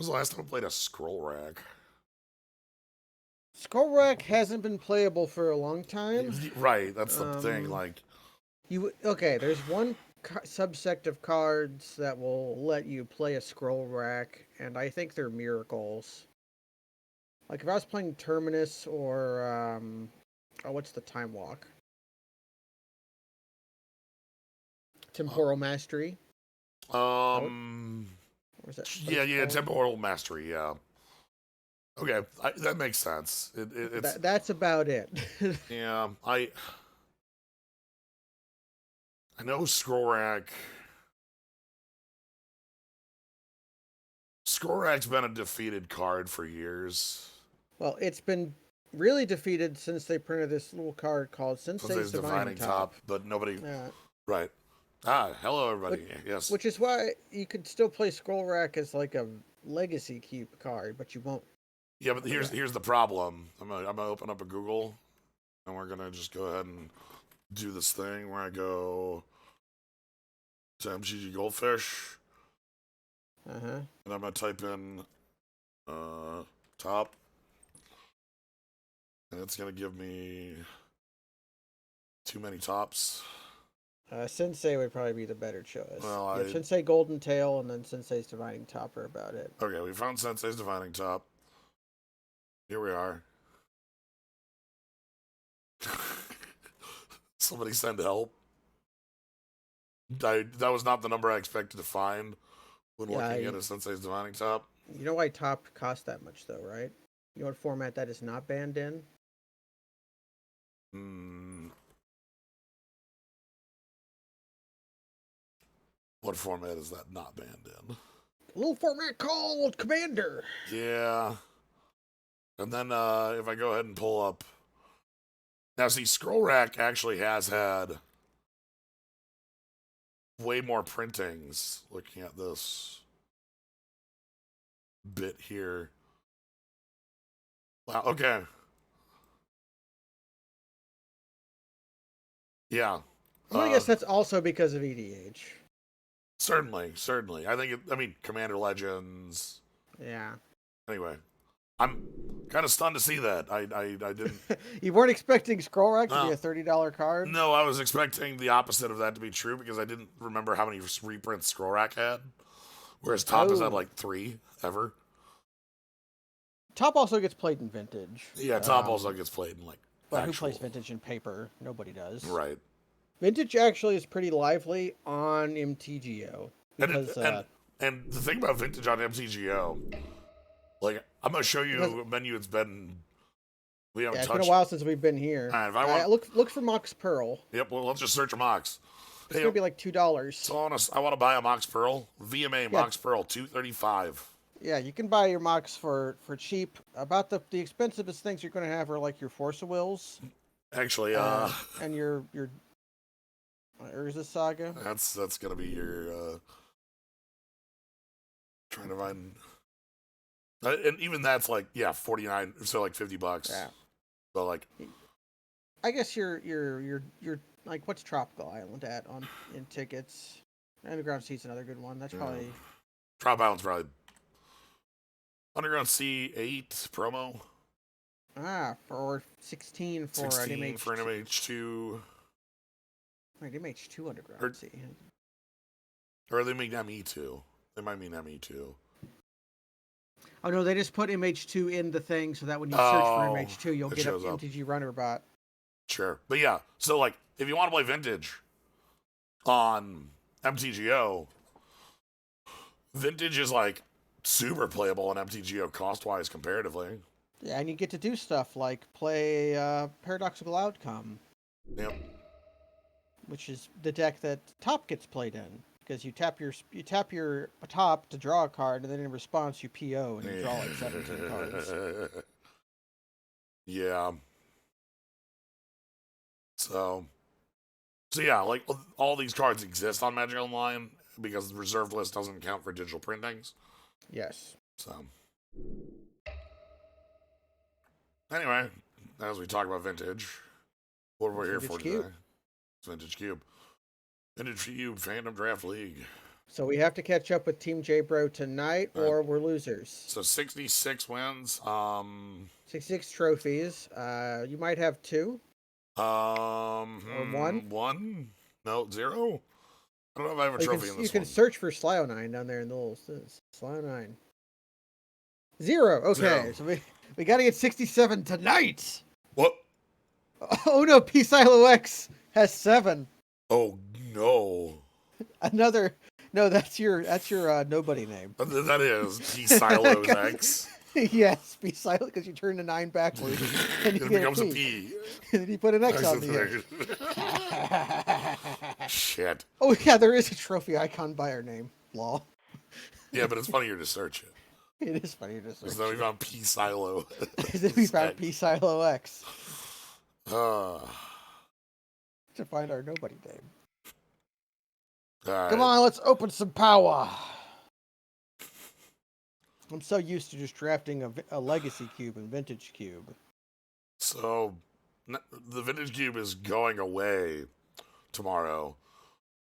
was the last time I played a scroll rack? Skull Rack hasn't been playable for a long time. Right, that's the thing. Um, Like, okay? There's one subsect of cards that will let you play a Scroll Rack, and I think they're miracles. Like if I was playing Terminus or oh, what's the Time Walk? Temporal Mastery. Or um, is that what yeah, it's yeah, called? temporal mastery. Yeah. Okay, that makes sense. It's That's about it. yeah. I know scroll rack. Scroll rack's been a defeated card for years. Well, it's been really defeated since they printed this little card called Since Sensei's it's Divining dividing Top. top, but nobody. Uh, Right. Ah, hello which, everybody. Yes. which is why you could still play Scroll Rack as like a legacy keep card, but you won't. Yeah, but here's the problem. I'm gonna open up a Google, and we're gonna just go ahead and do this thing where I go to MGG Goldfish, Uh huh. and I'm gonna type in uh, top, and it's gonna give me too many tops. Sensei would probably be the better choice. Well, You have Sensei Golden Tail and then Sensei's Divining Top are about it. okay, we found Sensei's Divining Top. Here we are. Somebody send help. That was not the number I expected to find when Yeah, looking at a Sensei's Divining Top. you know why Top costs that much though, right? You know what format that is not banned in? Hmm. What format is that not banned in? A little format called Commander. Yeah. And then if I go ahead and pull up. Now, see, Scroll Rack actually has had way more printings looking at this bit here. Wow, okay. Yeah. I'm gonna guess that's also because of EDH. Certainly. I mean, Commander Legends. Yeah. Anyway, I'm kind of stunned to see that. I didn't. You weren't expecting Scroll Rack to be Well, a $30 card? no, I was expecting the opposite of that to be true because I didn't remember how many reprints Scroll Rack had. Whereas Top has had Oh. like 3 ever. Top also gets played in Vintage. Yeah, Top also gets played in like But who actual. plays Vintage in paper? Nobody does. Right. Vintage actually is pretty lively on MTGO And, because and the thing about Vintage on MTGO, like, I'm going to show because you a menu it's been, we haven't yeah, it's touched. been a while since we've been here. All right, if I want. Look for Mox Pearl. Yep, well, let's just search a Mox. It's gonna be like $2. So I want to buy a Mox Pearl. VMA Yeah. Mox Pearl, $235. Yeah, you can buy your Mox for cheap. About the expensivest things you're gonna have are like your Force of Wills Actually, and your Urza Saga. that's gonna be your trying to find, and even that's like 49, so like $50. Yeah. But like, I guess your like what's Tropical Island at on in tickets? Underground Sea's another good one. That's probably Trop Island's probably Underground Sea 8 promo. for 16 for an 16 MH2. for an MH2. Wait, MH2 Underground Or- Sea. Or they mean ME2. They might mean ME2. Oh no, they just put MH2 in the thing so that when you search for Oh, MH2, you'll it get a shows up. MTG Runner bot. Sure. But yeah, so like, if you want to play Vintage on MTGO, Vintage is like super playable on MTGO cost-wise comparatively. Yeah, and you get to do stuff like play Paradoxical Outcome, Yep. which is the deck that Top gets played in. Because you tap your top to draw a card, and then in response you PO and you draw like 17 cards. Yeah. So yeah, like all these cards exist on Magic Online because the reserved list doesn't count for digital printings. Yes. So anyway, as we talk about Vintage, what are we here for Vintage Cube. today? It's Vintage Cube. Vintage Cube Fandom Draft League. So we have to catch up with Team J Bro tonight, All right. or we're losers. So 66 wins. 66 trophies. You might have 2 or 1. One? No, 0? I don't know if I have a Oh, trophy in you this can one. search for Slio9 down there in the little Slio9. 0. Okay, 0. so we got to get 67 tonight. What? Oh no, P Silo X has 7. Oh, no. Another. No, that's your nobody name. That is P Silos X. Yes, P Silo, because you turn the 9 backwards and you It get becomes a a P. P. And then you put an X Nice on and the end. thick. Shit. Oh yeah, there is a trophy icon by our name. Lol. Yeah, but it's funnier to search it. It is funny to search. Because then we found P Silo. Then we found P Silo X All to find our nobody name. right. Come on, let's open some power. I'm so used to just drafting a legacy cube and vintage cube. So, the Vintage Cube is going away tomorrow.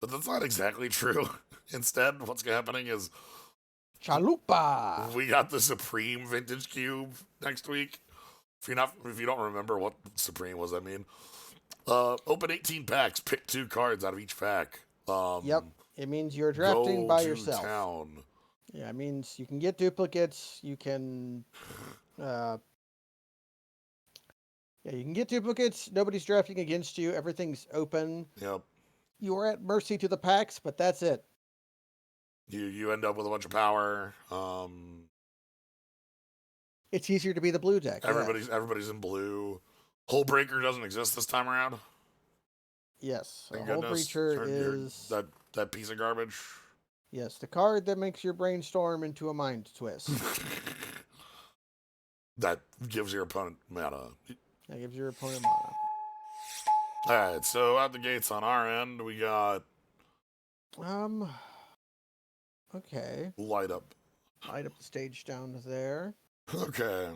But that's not exactly true. Instead, what's happening is Chalupa. we got the Supreme Vintage Cube next week. If you don't remember what Supreme was, open 18 packs, pick 2 cards out of each pack. Yep, it means you're drafting Go by to yourself. town. Yeah, it means you can get duplicates. You can, you can get duplicates. Nobody's drafting against you. Everything's open. Yep. You are at mercy to the packs, but that's it. You end up with a bunch of power. It's easier to be the blue deck. Everybody's in blue. Hull Breaker doesn't exist this time around. Yes, Thank a Hull goodness. Breacher is that piece of garbage. Yes, the card that makes your brainstorm into a mind twist. That gives your opponent mana. That gives your opponent mana. All right, so out the gates on our end, we got Okay. light up. Light up the stage down there. Okay.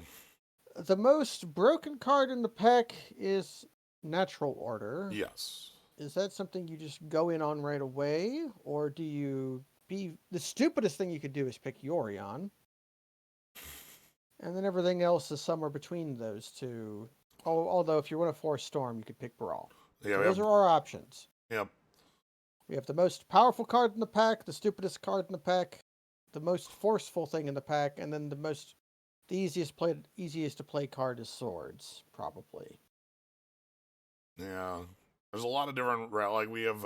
The most broken card in the pack is Natural Order. Yes. Is that something you just go in on right away, or do you the stupidest thing you could do is pick Yorion, and then everything else is somewhere between those two. Although if you want to force Storm, you could pick Brawl. Yeah. So those are our options. Yep. We have the most powerful card in the pack, the stupidest card in the pack, the most forceful thing in the pack, and then the easiest to play card is Swords, probably. Yeah. There's a lot of different we have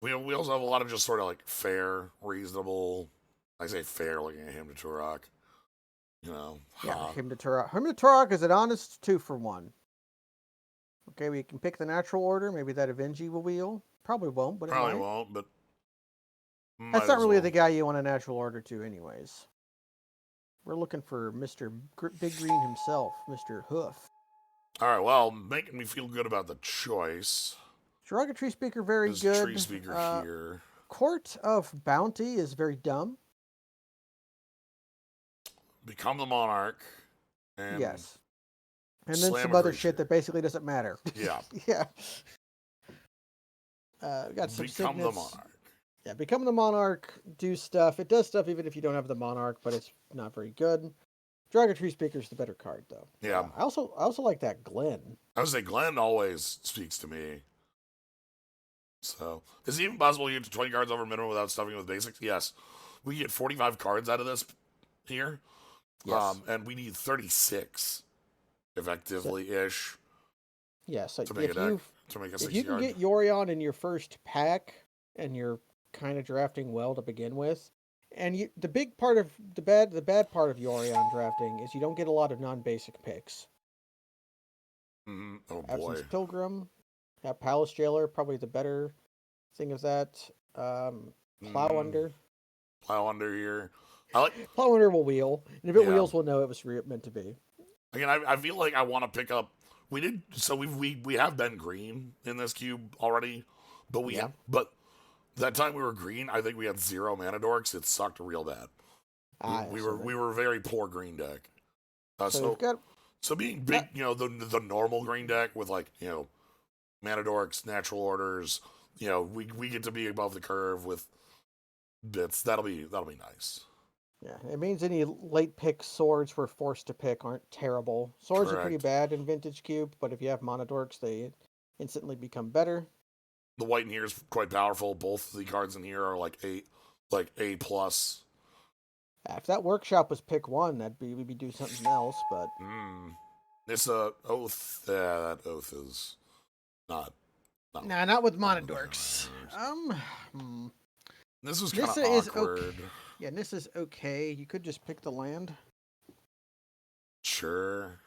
we also have a lot of just sort of like fair, reasonable. I say fair, looking at him to Turok. Yeah, him to Turok. Him to Turok is an honest 2 for 1. Okay, we can pick the Natural Order. Maybe that Avengi will wheel. Probably won't, but Probably it might. won't, but That's not really the guy you want a Natural Order to, anyways. We're looking for Mr. Big Green himself, Mr. Hoof. All right, well, making me feel good about the choice. Derogatory Speaker, very There's good. Tree Speaker here. Court of Bounty is very dumb. Become the Monarch. And Yes. And then slam some a other creature. shit that basically doesn't matter. Yeah. Yeah. We got some Become the signets. Monarch. Yeah, Become the Monarch, do stuff. It does stuff even if you don't have the Monarch, but it's not very good. Derogatory Speaker is the better card, though. Yeah. I also like that Glenn. I would say Glenn always speaks to me. So, is it even possible you get to 20 cards over minimum without stuffing with basics? Yes. We get 45 cards out of this here. Yes. And we need 36 effectively-ish Yeah, so to make a deck. To make a 60 if you can card. get Yorion in your first pack, and you're kind of drafting well to begin with, and the bad part of Yorion drafting is you don't get a lot of non-basic picks. Mm-hmm. Oh, Absence boy. Pilgrim, Palace Jailer, probably the better thing of that. Plow Under. Plow Under here. I like Plow Under will wheel, and if it Yeah. wheels, we'll know it was meant to be. Again, I feel like I want to pick up. We have been green in this cube already, but but that time we were green, I think we had 0 mana dorks. It sucked real bad. We were very poor green deck. So being big, the normal green deck with mana dorks, natural orders, we get to be above the curve with bits. That'll be nice. Yeah, it means any late pick swords we're forced to pick aren't terrible. Swords are pretty Correct. bad in Vintage Cube, but if you have Monodorks, they instantly become better. The white in here is quite powerful. Both the cards in here are like A plus. If that workshop was pick one, we'd be doing something else. But Nissa oath. Yeah, that oath is not. nah, not with Not with Monodorks. Hmm. This was kind of Nissa is okay. awkward. Yeah, Nissa's okay. You could just pick the land. Sure,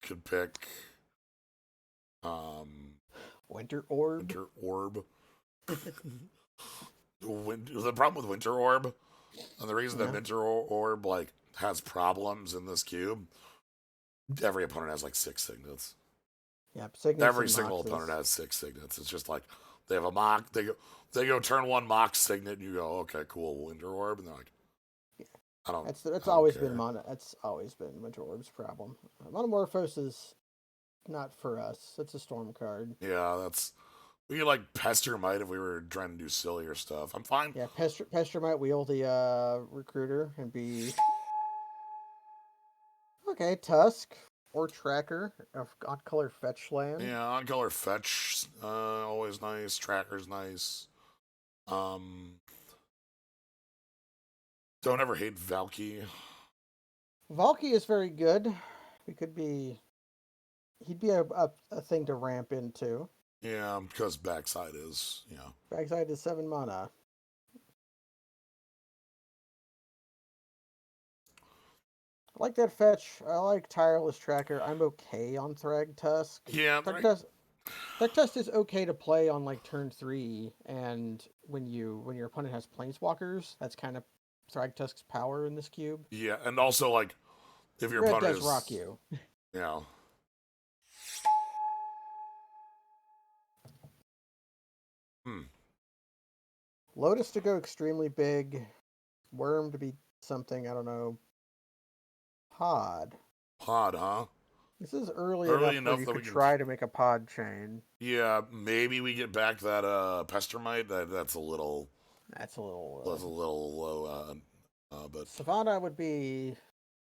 could pick. Um, Winter Orb. Winter Orb. The problem with Winter Orb, and the reason that Winter Orb like has problems in this cube, every opponent has like 6 signets. Yep, signets. Every single opponent has 6 signets. It's just like they have a mock. They go turn 1 mock signet, and you go, okay, cool, Winter Orb, and they're like, I don't. That's I always don't been That's always been Winter Orb's problem. Monomorphos is not for us. It's a storm card. Yeah, we could like pester might if we were trying to do sillier stuff. I'm fine. Yeah, Pester might wheel the recruiter and be okay. Tusk or Tracker of odd color fetch land. Yeah, on color fetch, always nice. Tracker's nice. Um, don't ever hate Valky. Valky is very good. He'd be a thing to ramp into. Yeah, because backside is, Backside is 7 mana. I like that fetch. I like Tireless Tracker. I'm okay on Thrag Tusk. Yeah, Thrag Tusk is okay to play on like turn 3, and when your opponent has Planeswalkers, that's kind of Thrag Tusk's power in this cube. yeah, and also like if your Red opponent does is rock you. Yeah. Lotus to go extremely big. Worm to be something, I don't know. Pod. Pod, huh? This is early Early enough enough where you that could we can try to make a pod chain. Yeah, maybe we get back that Pestermite. That's a little That's a little low. But Savannah would be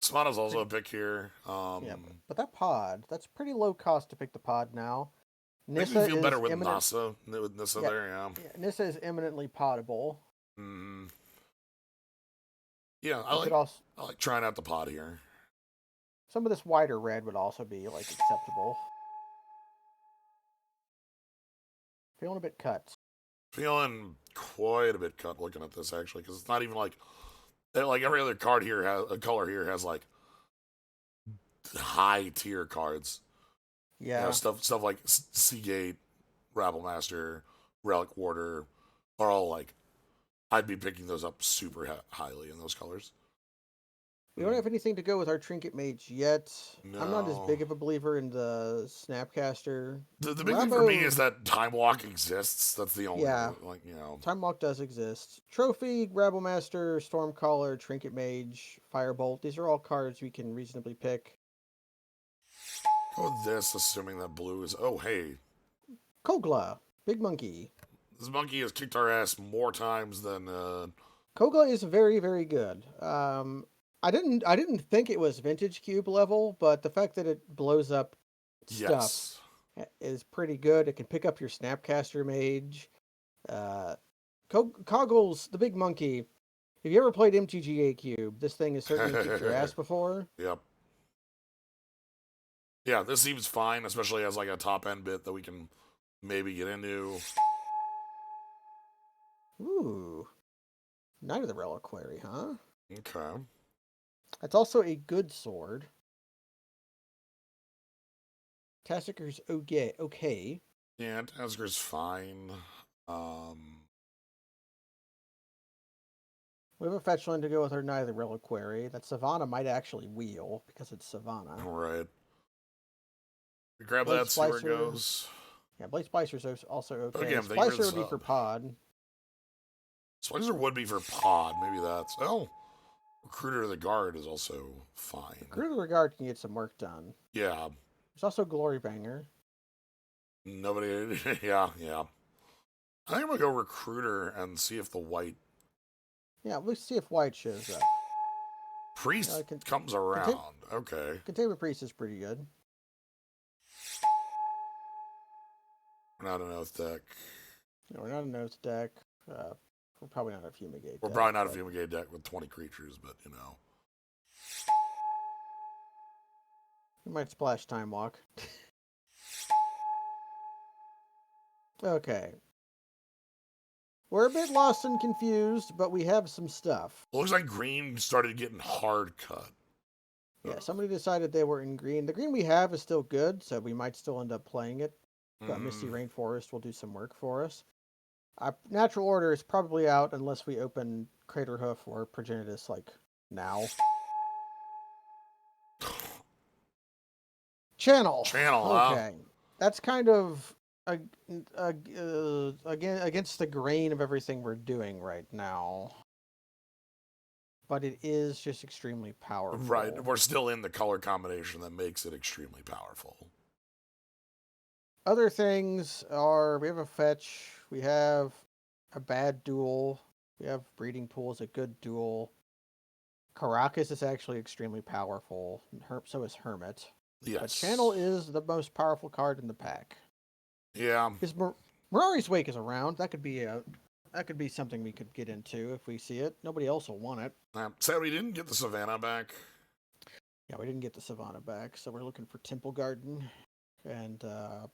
Savannah's also a pick here. yeah, but that pod, that's pretty low cost to pick the pod now. Makes me feel better with Nissa. With Nissa there, yeah. Nissa is eminently potable. Mm. Yeah, I like trying out the pod here. Some of this wider red would also be like acceptable. Feeling a bit cut. Feeling quite a bit cut looking at this actually, because it's not even like every other card here has a color here has like high tier cards. Yeah, stuff like Seagate, Rabble Master, Relic Warder are all like I'd be picking those up super highly in those colors. we don't have anything to go with our Trinket Mage yet. No. I'm not as big of a believer in the Snapcaster. The big thing for me is that Time Walk exists. That's the only Time Walk does exist. Trophy, Rabble Master, Stormcaller, Trinket Mage, Firebolt. These are all cards we can reasonably pick. Go with this, assuming that blue is. Oh, hey. Kogla, Big Monkey. This monkey has kicked our ass more times than. Kogla is very, very good. I didn't think it was Vintage Cube level, but the fact that it blows up stuff is pretty good. It can pick up your Snapcaster Mage. Coggles, the Big Monkey. If you ever played MTGA Cube, this thing has certainly kicked your ass before. Yep. Yeah, this seems fine, especially as like a top end bit that we can maybe get into. Ooh. Knight of the Reliquary, huh? Okay. That's also a good sword. Tassiker's okay. Yeah, Tassiker's fine. We have a fetch land to go with our Knight of the Reliquary. That Savannah might actually wheel because it's Savannah. All right. We grab Blade that, see where it goes. Yeah, Blade Splicer's also okay. Again, Splicer would be for pod. Splicer would be for pod. Maybe that's... Oh, Recruiter of the Guard is also fine. Recruiter of the Guard can get some work done. Yeah. There's also Glory Banger. Nobody... Yeah. I think I'm gonna go recruiter and see if the white Yeah, let's see if white shows up. priest comes around. Okay. Containment priest is pretty good. We're not an oath deck. No, we're not an oath deck. We're probably not a fumigate We're deck. probably not a fumigate deck with 20 creatures, but you know. We might splash time walk. Okay. We're a bit lost and confused, but we have some stuff. It looks like green started getting hard cut. Yeah, somebody decided they were in green. The green we have is still good, so we might still end up playing it. But Misty Rainforest will do some work for us. Natural Order is probably out unless we open Craterhoof or Progenitus like now. Channel. Okay. That's kind of against the grain of everything we're doing right now. But it is just extremely powerful. Right. We're still in the color combination that makes it extremely powerful. Other things are we have a fetch, we have a bad duel, we have Breeding Pool is a good duel. Caracas is actually extremely powerful, so is Hermit. Yes. But Channel is the most powerful card in the pack. Yeah. Because Mirari's Wake is around. That could be something we could get into if we see it. Nobody else will want it. Sad we didn't get the Savannah back. Yeah, we didn't get the Savannah back, so we're looking for Temple Garden. And I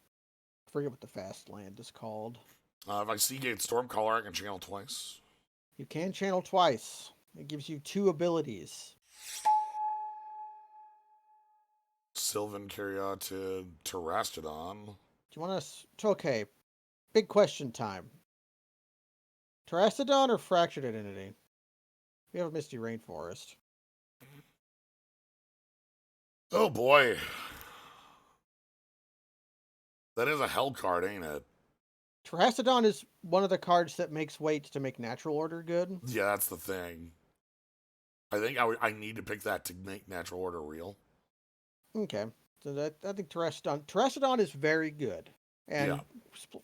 forget what the fast land is called. If I see Gate Stormcaller, I can channel twice. You can channel twice. It gives you 2 abilities. Sylvan Caryatid, Terastodon. Do you want us to... Okay, big question time. Terastodon or Fractured Identity? We have Misty Rainforest. Oh boy. That is a hell card, ain't it? Terastodon is one of the cards that makes weight to make Natural Order good. Yeah, that's the thing. I think I need to pick that to make Natural Order real. Okay. So I think Terastodon is very good. And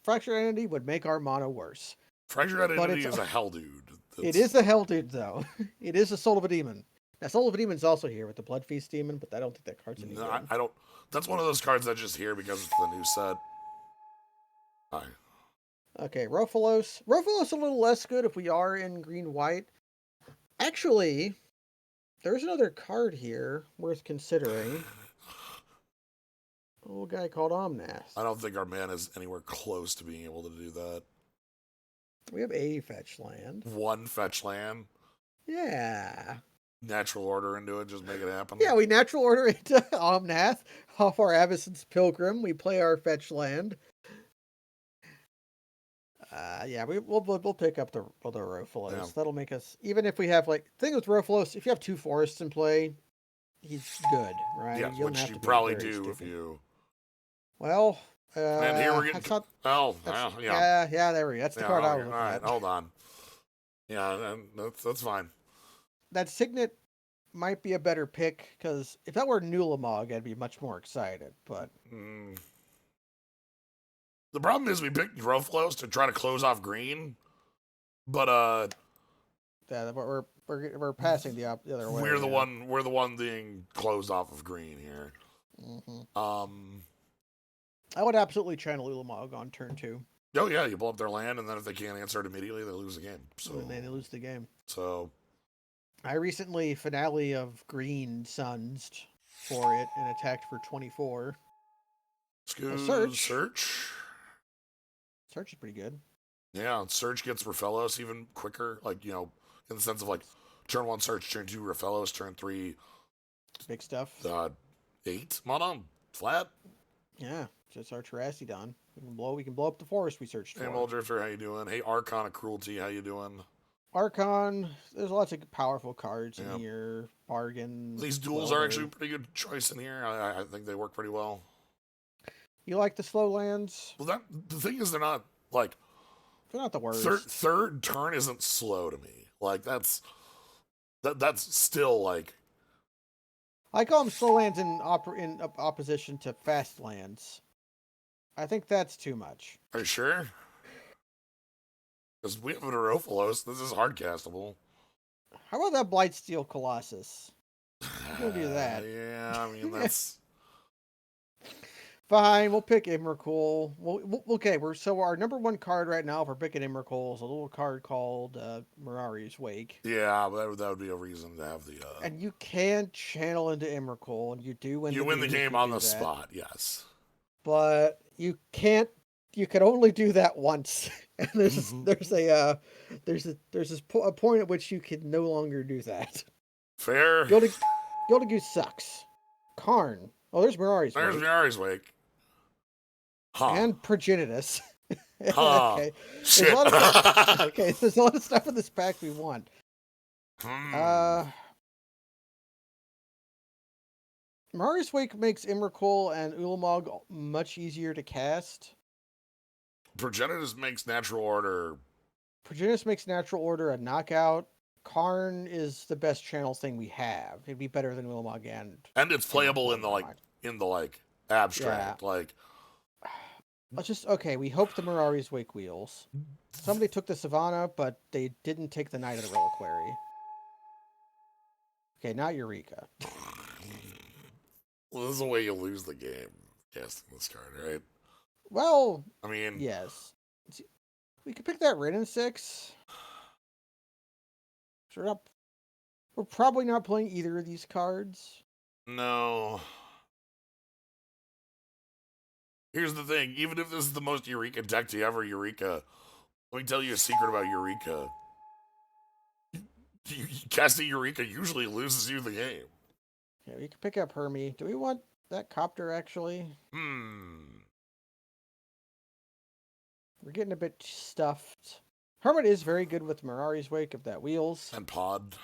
Fractured Identity would make our mono worse. Fractured Identity is a hell dude. It is a hell dude, though. It is a Soul of a Demon. Now, Soul of a Demon's also here with the Blood Feast Demon, but I don't think that card's any good. I don't... That's one of those cards that's just here because it's the new set. Hi. Okay, Rofalos. Rofalos a little less good if we are in green-white. Actually, there's another card here worth considering. A little guy called Omnath. I don't think our mana is anywhere close to being able to do that. We have a fetch land. One fetch land. Yeah. Natural Order into it, just make it happen. Yeah, we natural order into Omnath off our Avacyn's Pilgrim. We play our fetch land. Yeah, we'll pick up the Rofalos. Yeah. That'll make us, even if we have the thing with Rofalos, if you have 2 forests in play, he's good, right? Yeah, which you probably do if you. Well, and here we're getting. Yeah, there we go. That's the card I was looking at. All right, at. hold on. Yeah, that's fine. That Signet might be a better pick, because if that were Nulamog, I'd be much more excited, but... The problem is we picked Rofalos to try to close off green, but yeah, we're passing the other way. We're the one being closed off of green here. Mm-hmm. I would absolutely channel Ulamog on turn 2. Oh yeah, you blow up their land, and then if they can't answer it immediately, they lose the game. So they lose the game. So I recently finale of Green Suns for it and attacked for 24. Search. Search is pretty good. Yeah, Search gets Rofalos even quicker, in the sense of turn 1 Search, turn 2 Rofalos, turn 3 big stuff. 8 mana flat. Yeah, just our Terastodon. We can blow up the forest we searched for. Hey, Muldrifter, how you doing? Hey, Archon of Cruelty, how you doing? Archon, there's lots of powerful cards in here. Bargain. These duels are actually a pretty good choice in here. I think they work pretty well. You like the slow lands? Well, the thing is, they're not they're not the worst. Third turn isn't slow to me. That's still I call them slow lands in opposition to fast lands. I think that's too much. Are you sure? Because we have an Aerophilos. This is hard castable. How about that Blightsteel Colossus? We'll do that. Yeah, I mean, that's... Fine, we'll pick Emrakul. Okay, so our number one card right now, if we're picking Emrakul, is a little card called Mirari's Wake. Yeah, that would be a reason to have the... And you can channel into Emrakul, and you do win You the win game the game if you on do the that. spot, yes. But you can't. You can only do that once, and there's a point at which you can no longer do that. Fair. Gildigoose sucks. Karn. Oh, there's Mirari's There's Wake. Mirari's Wake. Huh. And Progenitus. Huh. Okay. Shit. There's a lot of stuff. Okay, there's a lot of stuff in this pack we want. Mirari's Wake makes Emrakul and Ulamog much easier to cast. Progenitus makes Natural Order. Progenitus makes Natural Order a knockout. Karn is the best channel thing we have. It'd be better than Ulamog And it's playable in the abstract. Yeah. Like, Let's just we hope the Mirari's Wake wheels. Somebody took the Savannah, but they didn't take the Knight of the Reliquary. Okay, not Eureka. well, this is the way you lose the game, casting this card, right? Well, I mean, yes. We could pick that Rin in 6. We're probably not playing either of these cards. no. Here's the thing. Even if this is the most Eureka deck to ever Eureka, let me tell you a secret about Eureka. Casting Eureka usually loses you the game. Yeah, we could pick up Hermie. Do we want that Copter, actually? We're getting a bit stuffed. Hermit is very good with Mirari's Wake if that wheels. And Pod.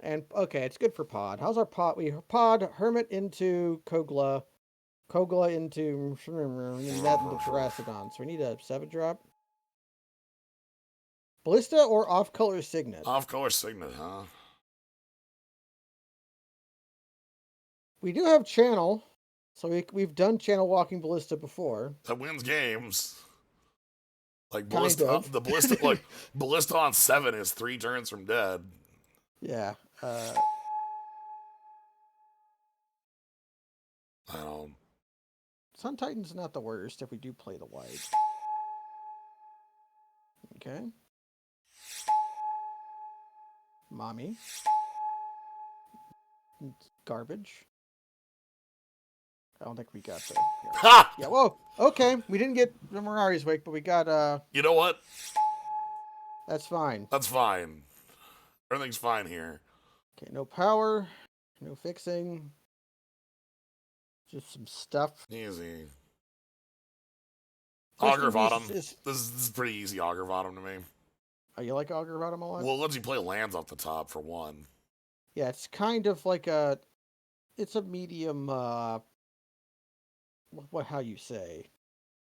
And, okay, it's good for Pod. How's our Pod? We Pod Hermit into Kogla. Kogla into... and that into Terracodon. So we need a 7-drop. Ballista or Off-Color Signet? Off-Color Signet, huh? We do have Channel. So we've done Channel Walking Ballista before. That wins games. Like Ballista, the Ballista, like Ballista on 7 is 3 turns from dead. Yeah. I don't. Sun Titan's not the worst if we do play the white. Okay. Mommy. Garbage. I don't think we got the... Ha! Yeah, whoa. Okay, we didn't get the Mirari's Wake, but we got... You know what? That's fine. That's fine. Everything's fine here. Okay, no power. No fixing. Just some stuff. Easy. Augur Bottom. This is pretty easy Augur Bottom to me. Oh, you like Augur Bottom a lot? Well, it lets you play lands off the top, for one. Yeah, it's kind of like a... It's a medium... how you say?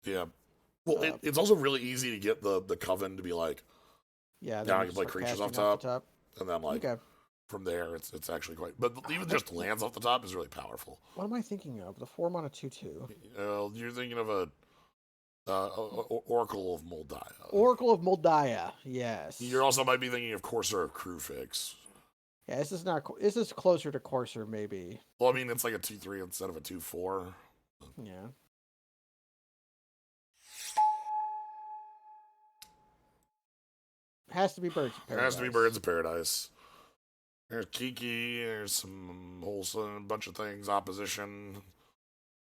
Yeah. Well, it's also really easy to get the Coven to be like... Yeah, now you can play creatures off top. And then, like, okay. From there, it's actually quite... But even just lands off the top is really powerful. What am I thinking of? The 4-mana 2/2. You're thinking of a... Oracle of Moldiah. Oracle of Moldiah, yes. You also might be thinking of Courser of Crewfix. Yeah, this is not. This is closer to Courser, maybe. Well, I mean, it's like a 2/3 instead of a 2/4. Yeah. Has to be Birds of Paradise. It has to be Birds of Paradise. There's Kiki, there's some wholesome, a bunch of things, Opposition,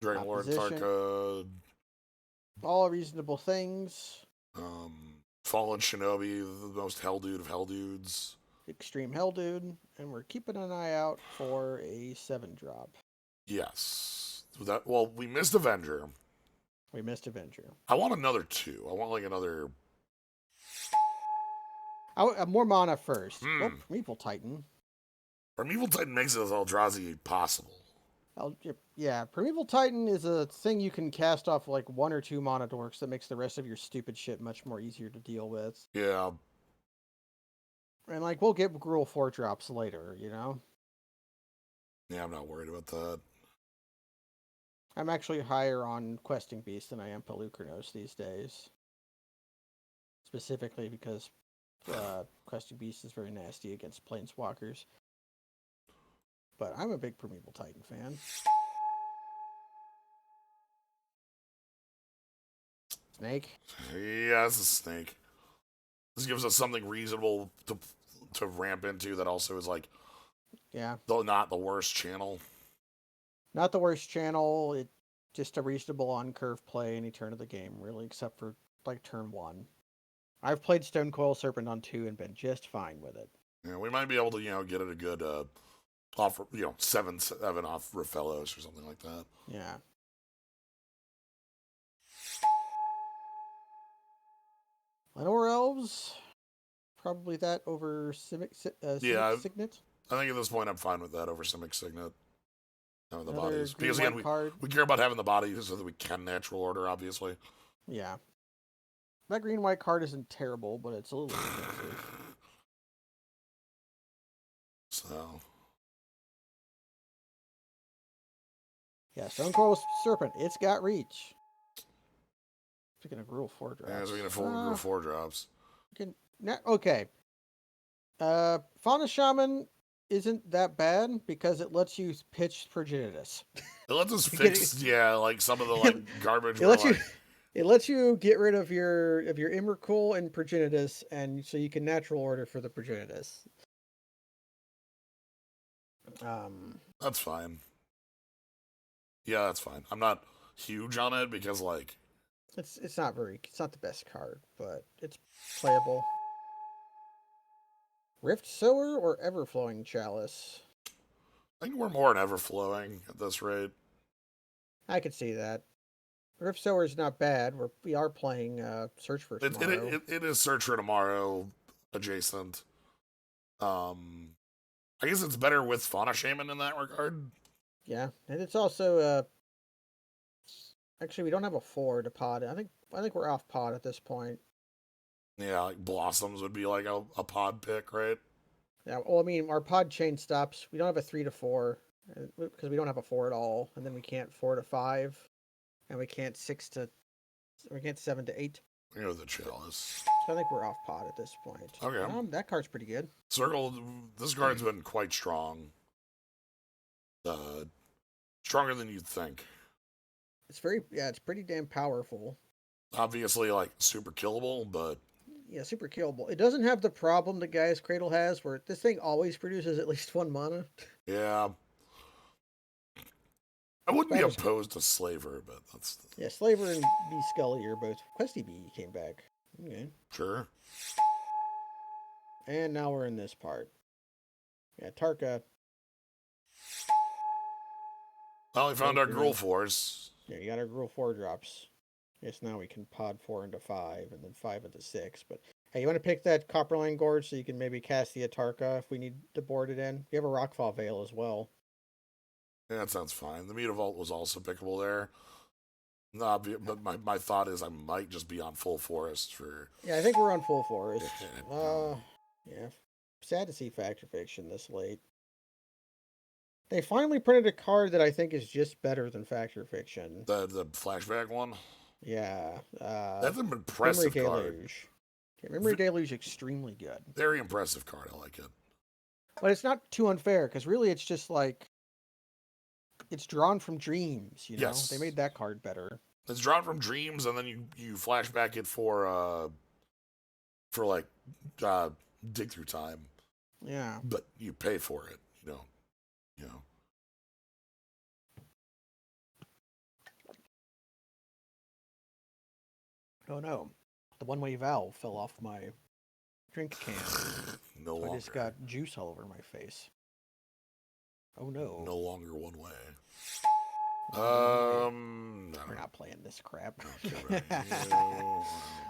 Dragon Lord Tarka. All reasonable things. Fallen Shinobi, the most hell dude of hell dudes. Extreme hell dude, and we're keeping an eye out for a 7-drop. Yes. We missed Avenger. We missed Avenger. I want another 2. I want like another... more mana first. Oh, Primeval Titan. Primeval Titan makes it as Eldrazi possible. Yeah, Primeval Titan is a thing you can cast off like 1 or 2 mana dorks that makes the rest of your stupid shit much more easier to deal with. Yeah. And like, we'll get Gruul 4-drops later, you know? Yeah, I'm not worried about that. I'm actually higher on Questing Beast than I am Pelucranos these days. specifically because Questing Beast is very nasty against Planeswalkers. But I'm a big Primeval Titan fan. Snake? Yeah, it's a snake. This gives us something reasonable to ramp into that also is like, Yeah. though not the worst channel. Not the worst channel. It just a reasonable on curve play any turn of the game, really, except for like turn 1. I've played Stonecoil Serpent on 2 and been just fine with it. Yeah, we might be able to, get it a good off, 7 off Rafellos or something like that. Yeah. Lenore Elves, probably that over Yeah, Signet. I think at this point I'm fine with that over Simic Signet. The Another bodies. green Because again, white card. we care about having the bodies so that we can natural order, obviously. Yeah. That green white card isn't terrible, but it's a little expensive. So. Yeah, Stonecoil Serpent, it's got reach. Speaking of Gruul 4 drops. Yeah, so we can afford 4 drops. Okay. Fauna Shaman isn't that bad because it lets you pitch Progenitus. It lets us fix, like some of the garbage. It lets you get rid of your Emrakul and Progenitus, and so you can natural order for the Progenitus. That's fine. Yeah, that's fine. I'm not huge on it because it's not the best card, but it's playable. Rift Sower or Everflowing Chalice? I think we're more an Everflowing at this rate. I could see that. Rift Sower is not bad. We are playing Search for Tomorrow. It is Search for Tomorrow adjacent. I guess it's better with Fauna Shaman in that regard. Yeah, and it's also actually we don't have a 4 to pod. I think we're off pod at this point. Yeah, like Blossoms would be like a pod pick, right? Yeah, well, I mean, our pod chain stops. We don't have a 3 to 4 because we don't have a 4 at all, and then we can't 4 to 5, and we can't 7 to 8. You know, the Chalice. So I think we're off pod at this point. Okay. That card's pretty good. Circle. This card's been quite strong. Stronger than you'd think. It's pretty damn powerful. Obviously, super killable, but yeah, super killable. It doesn't have the problem that Gaia's Cradle has, where this thing always produces at least 1 mana. Yeah. I wouldn't be opposed to Slaver, but that's... Yeah, Slaver and B Scully are both... Questy B came back. Okay. Sure. And now we're in this part. Yeah, Tarka. Well, we found our Gruul Force. Yeah, you got our Gruul 4 drops. Yes, now we can pod 4 into 5, and then 5 into 6. But hey, you want to pick that Copperline Gorge so you can maybe cast the Atarka if we need to board it in? We have a Rockfall Veil as well. Yeah, that sounds fine. The Mutavault was also pickable there. But my thought is I might just be on full forest for... Yeah, I think we're on full forest. Yeah. Sad to see Fact or Fiction this late. They finally printed a card that I think is just better than Fact or Fiction. The flashback one? Yeah. That's an impressive card. Memory Deluge, extremely good. Very impressive card. I like it. But it's not too unfair, because really it's just it's drawn from dreams, you know? Yes. They made that card better. It's drawn from dreams, and then you flashback it for dig through time. Yeah. But you pay for it, you know. Oh no. The one-way valve fell off my drink can. No longer. I just got juice all over my face. Oh no. No longer one way. We're not playing this crap. No.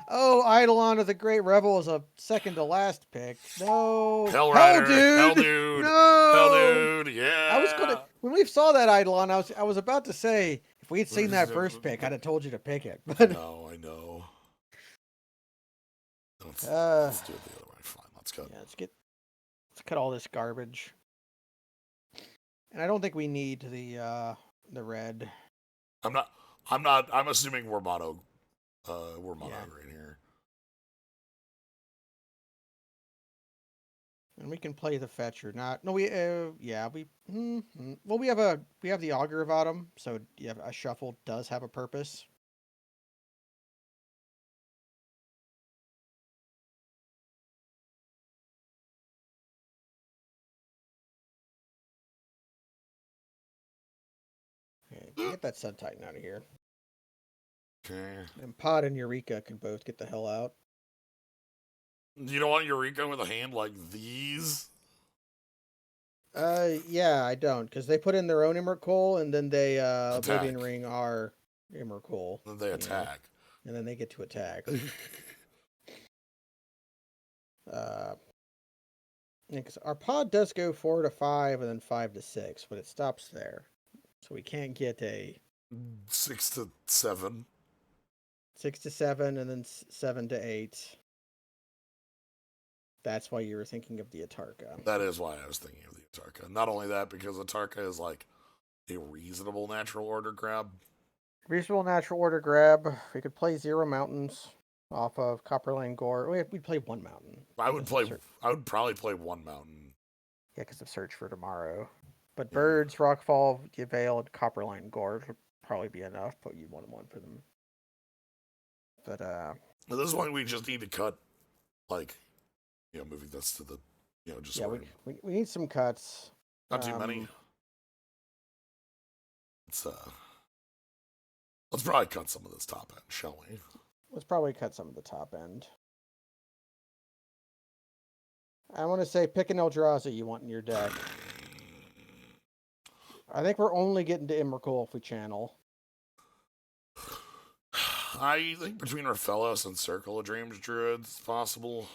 Oh, Eidolon of the Great Rebel is a second to last pick. No. Hell Rider. Hell Dude. No. Hell Dude. Yeah. When we saw that Eidolon, I was about to say, if we had seen that first pick, I'd have told you to pick it. But I know. Let's do it the other way. Fine. Let's cut. Yeah, let's cut all this garbage. And I don't think we need the red. I'm assuming we're mono green here. And we can play the fetch or not. No, yeah, well, we have the Augur of Autumn, so yeah, a shuffle does have a purpose. Okay, get that Sun Titan out of here. Okay. And Pod and Eureka can both get the hell out. You don't want Eureka with a hand like these? Yeah, I don't, because they put in their own Emrakul, and then they Oblivion Attack. Ring our Emrakul. Then they attack. And then they get to attack. Because our pod does go 4 to 5 and then 5 to 6, but it stops there. So we can't get a 6 to 7. 6 to 7 and then 7 to 8. That's why you were thinking of the Atarka. That is why I was thinking of the Atarka. Not only that, because Atarka is like a reasonable natural order grab. Reasonable natural order grab. We could play 0 mountains off of Copperlane Gore. We'd play 1 mountain. I would probably play 1 mountain. Yeah, because of Search for Tomorrow. But Birds, Rockfall, Yvail, and Copperline Gore would probably be enough. Put you 1/1 for them. But At this point, we just need to cut, like, moving this to the, just yeah, we need some cuts. Not too many. Let's probably cut some of this top end, shall we? Let's probably cut some of the top end. I want to say pick an Eldrazi you want in your deck. I think we're only getting to Emrakul if we channel. I think between Raphaelos and Circle of Dreams Druid, it's possible.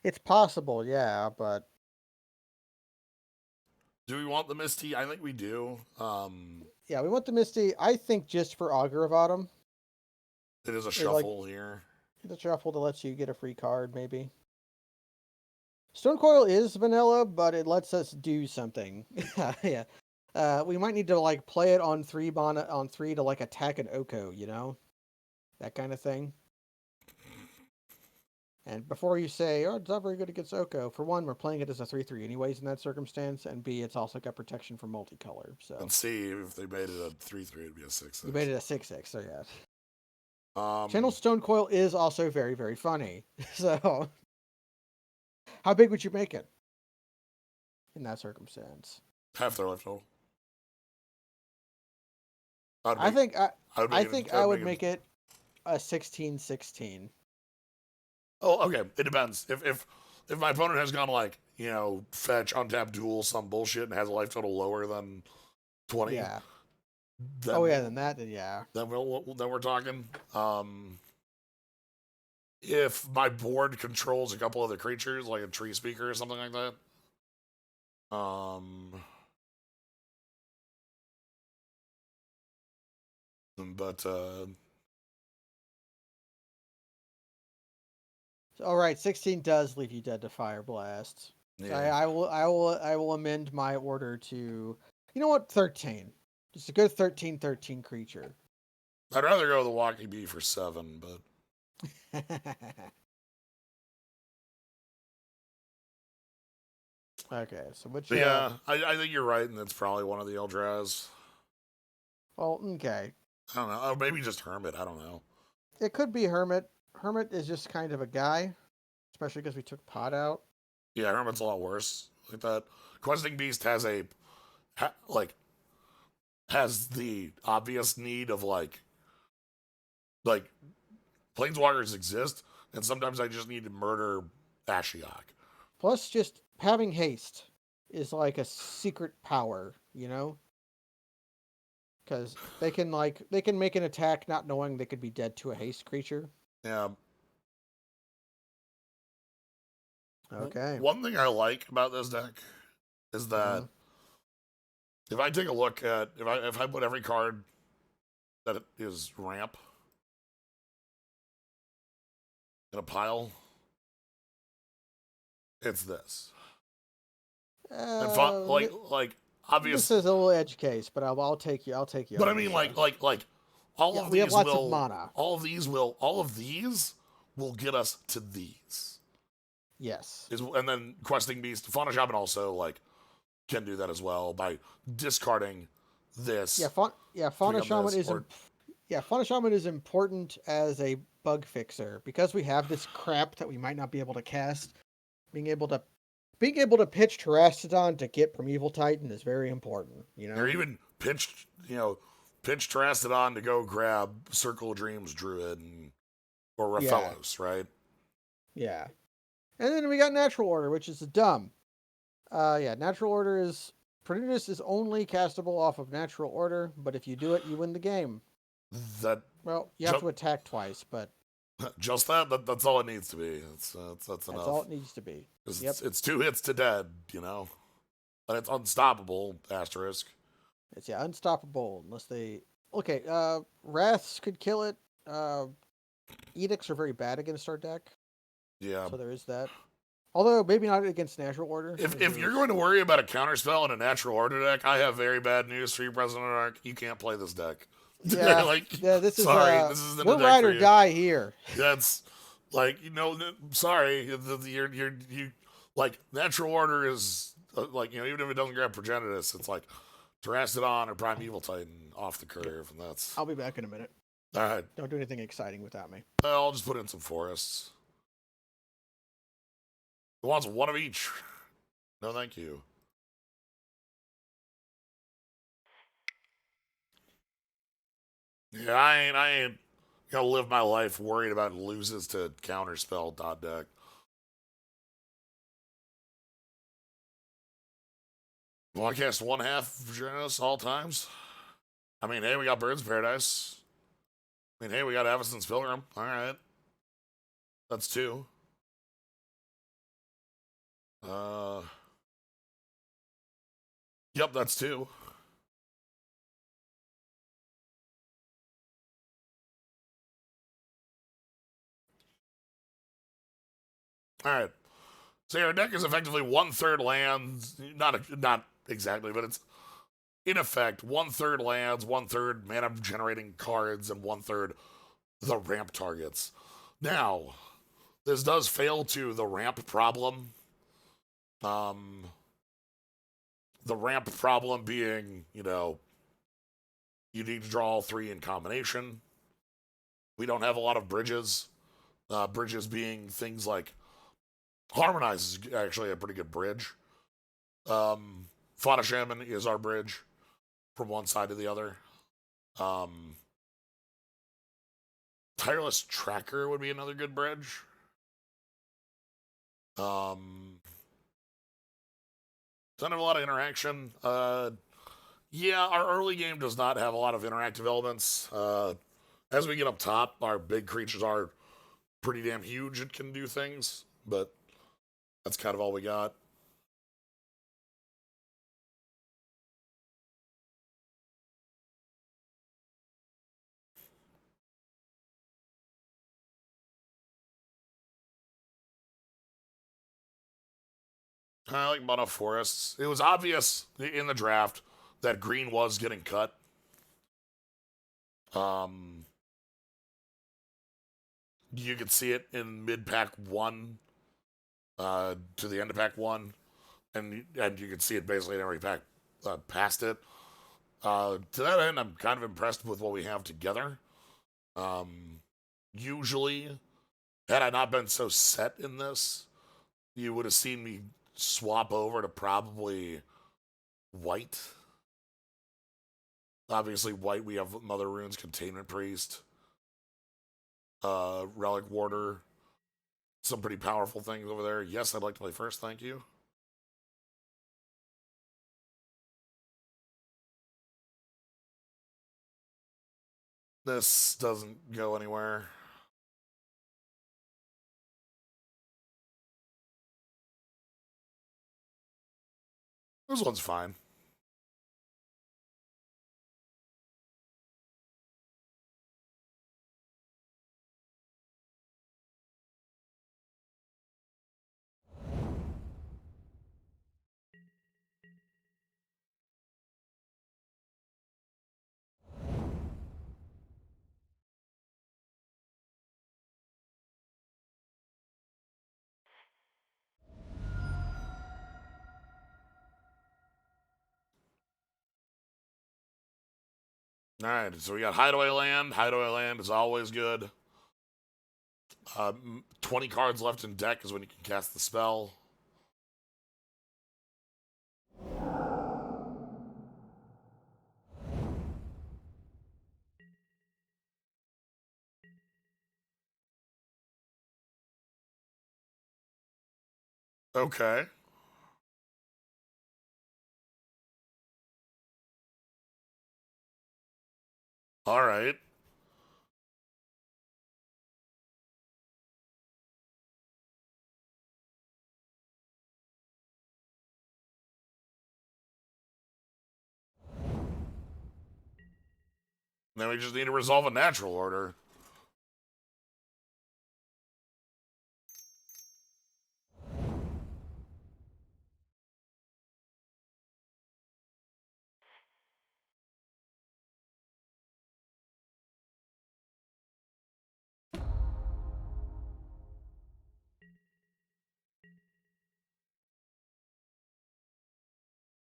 It's possible, yeah, but... Do we want the Misty? I think we do. Yeah, we want the Misty, I think, just for Augur of Autumn. It is a shuffle here. It's a shuffle that lets you get a free card, maybe. Stonecoil is vanilla, but it lets us do something. Yeah. We might need to play it on 3 to attack an Oko, that kind of thing. And before you say, "Oh, it's not very good against Oko," for one, we're playing it as a 3/3 anyways in that circumstance, and B, it's also got protection from multicolor. So. And C, if they made it a 3/3, it'd be a 6/6. You made it a 6/6, so yeah. Channel Stonecoil is also very, very funny. So, how big would you make it in that circumstance? Half their life total. I think I would make it a 16/16. Oh, okay. It depends. If my opponent has gone fetch, untap, duel, some bullshit, and has a life total lower than 20. Yeah. Then yeah. Then we're talking. If my board controls a couple other creatures, like a tree speaker or something like that. But all right, 16 does leave you dead to Fire Blast. Yeah. I will amend my order to 13. Just a good 13/13 creature. I'd rather go with the Walking Bee for 7, but okay, so which I think you're right, and it's probably one of the Eldrazi. Well, okay. I don't know. Oh, maybe just Hermit. I don't know. It could be Hermit. Hermit is just kind of a guy, especially because we took Pot out. Yeah, Hermit's a lot worse. Like that. Questing Beast has has the obvious need of Planeswalkers exist, and sometimes I just need to murder Ashiok. Plus, just having haste is like a secret power, Because they can make an attack not knowing they could be dead to a haste creature. Yeah. Okay. One thing I like about this deck is that if I take a look at if I put every card that is ramp in a pile, it's this. And obvious. This is a little edge case, but I'll take you. But I mean, all of these we have lots of mana. All of these will get us to these. Yes. And then questing beast, fauna shaman also like can do that as well by discarding Yeah, this to Fauna become Shaman this, is or Fauna Shaman is important as a bug fixer because we have this crap that we might not be able to cast. Being able to pitch Terastodon to get Primeval Titan is very important. or even pitch Terastodon to go grab Circle of Dreams Druid or Yeah, Raphalos, right? yeah. And then we got Natural Order, which is dumb. Natural Order is Prejudice is only castable off of Natural Order, but if you do it, you win the game. That Well, you have ju- to attack twice, but just that's all it needs to be. That's that's all enough. it needs to be. 'Cause Yep. it's 2 hits to dead, and it's unstoppable. Asterisk. It's unstoppable unless they. Okay, Wraths could kill it. Uh, Edicts are very bad against our deck, Yeah. so there is that. Although maybe not against Natural Order. If you're going to worry about a counterspell in a natural order deck, I have very bad news for you, President Ark. You can't play this deck. Yeah, Like, yeah. This is sorry, this isn't a we're deck ride for or you. die here. That's like sorry, you like natural order is like even if it doesn't grab Progenitus, it's like Terastodon or Primeval Titan off the curve, and that's I'll be back in a minute. all right. Don't do anything exciting without me. I'll just put in some forests. Who wants one of each? No, thank you. Yeah, I ain't gonna live my life worried about loses to counterspell dot deck. Well, I cast one half Janus all times. I mean, hey, we got Birds of Paradise. I mean, hey, we got Avacyn's Pilgrim. All right. That's 2. Uh, yep, that's 2. All right. So our deck is effectively 1/3 lands. Not exactly, but it's in effect 1/3 lands, 1/3 mana generating cards, and 1/3 the ramp targets. Now, this does fail to the ramp problem. Um, the ramp problem being, you need to draw all 3 in combination. We don't have a lot of bridges. Bridges being things like Harmonize is actually a pretty good bridge. Fauna Shaman is our bridge from one side to the other. Tireless Tracker would be another good bridge. Don't have a lot of interaction. Yeah, our early game does not have a lot of interactive elements. As we get up top, our big creatures are pretty damn huge and can do things, but that's kind of all we got. I like mono forests. It was obvious in the draft that green was getting cut. You could see it in mid pack 1 to the end of pack 1, and you could see it basically in every pack past it. To that end, I'm kind of impressed with what we have together. Usually, had I not been so set in this, you would have seen me swap over to probably white. Obviously, white, we have Mother Runes, Containment Priest, Relic Warder, some pretty powerful things over there. Yes, I'd like to play first, thank you. This doesn't go anywhere. This one's fine. All right, so we got Hideaway Land. Hideaway Land is always good. 20 cards left in deck is when you can cast the spell. Okay. All right. Then we just need to resolve a natural order.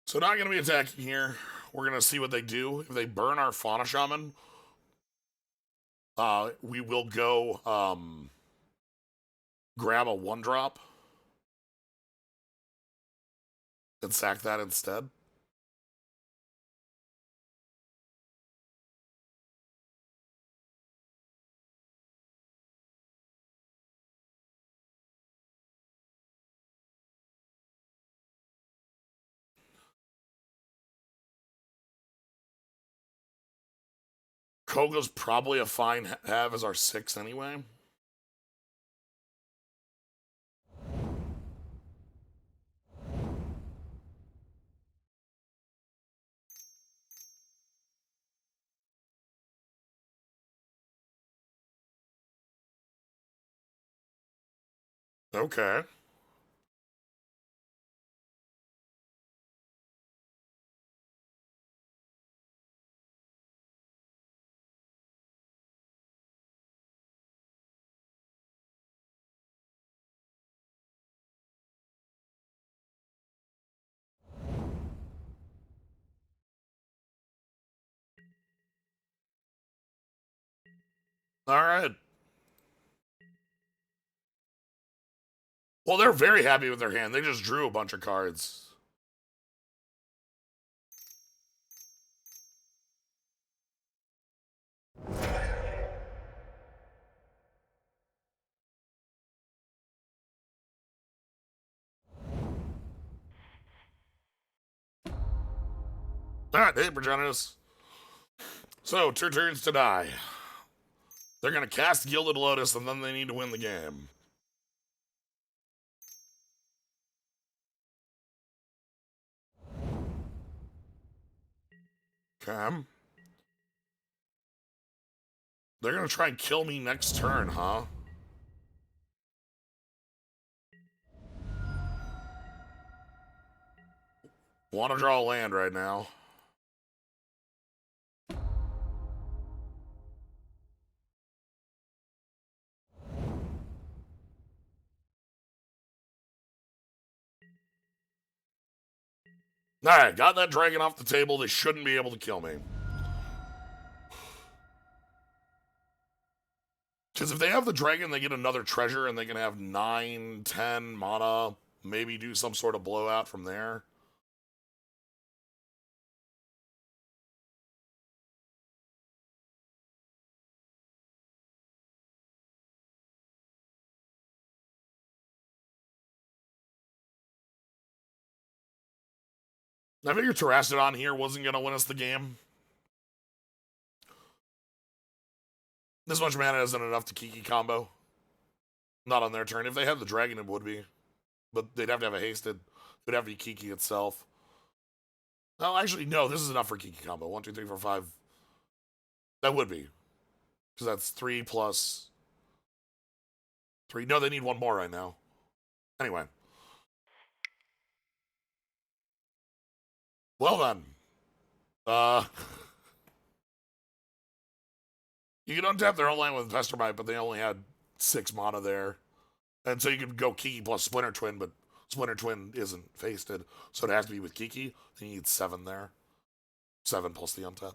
So not going to be attacking here. We're going to see what they do. If they burn our Fauna Shaman, we will go grab a 1-drop and sack that instead. Koga's probably a fine have as our 6 anyway. Okay. All right. Well, they're very happy with their hand. They just drew a bunch of cards. All right, they presented us. So, 2 turns to die. They're going to cast Gilded Lotus, and then they need to win the game. Okay. They're going to try and kill me next turn, huh? Want to draw a land right now. Alright, got that dragon off the table. They shouldn't be able to kill me. Because if they have the dragon, they get another treasure, and they can have 9, 10 mana. Maybe do some sort of blowout from there. I figured Terrastodon here wasn't going to win us the game. This much mana isn't enough to Kiki combo. Not on their turn. If they had the dragon, it would be. But they'd have to have a hasted. It would have to be Kiki itself. Oh, actually, no. This is enough for Kiki combo. 1, 2, 3, 4, 5. That would be. Because that's 3 plus 3. No, they need 1 more right now. Anyway. Well done. You can untap their own land with Vestermite, but they only had 6 mana there. And so you can go Kiki plus Splinter Twin, but Splinter Twin isn't fasted, so it has to be with Kiki. You need 7 there. 7 plus the untap.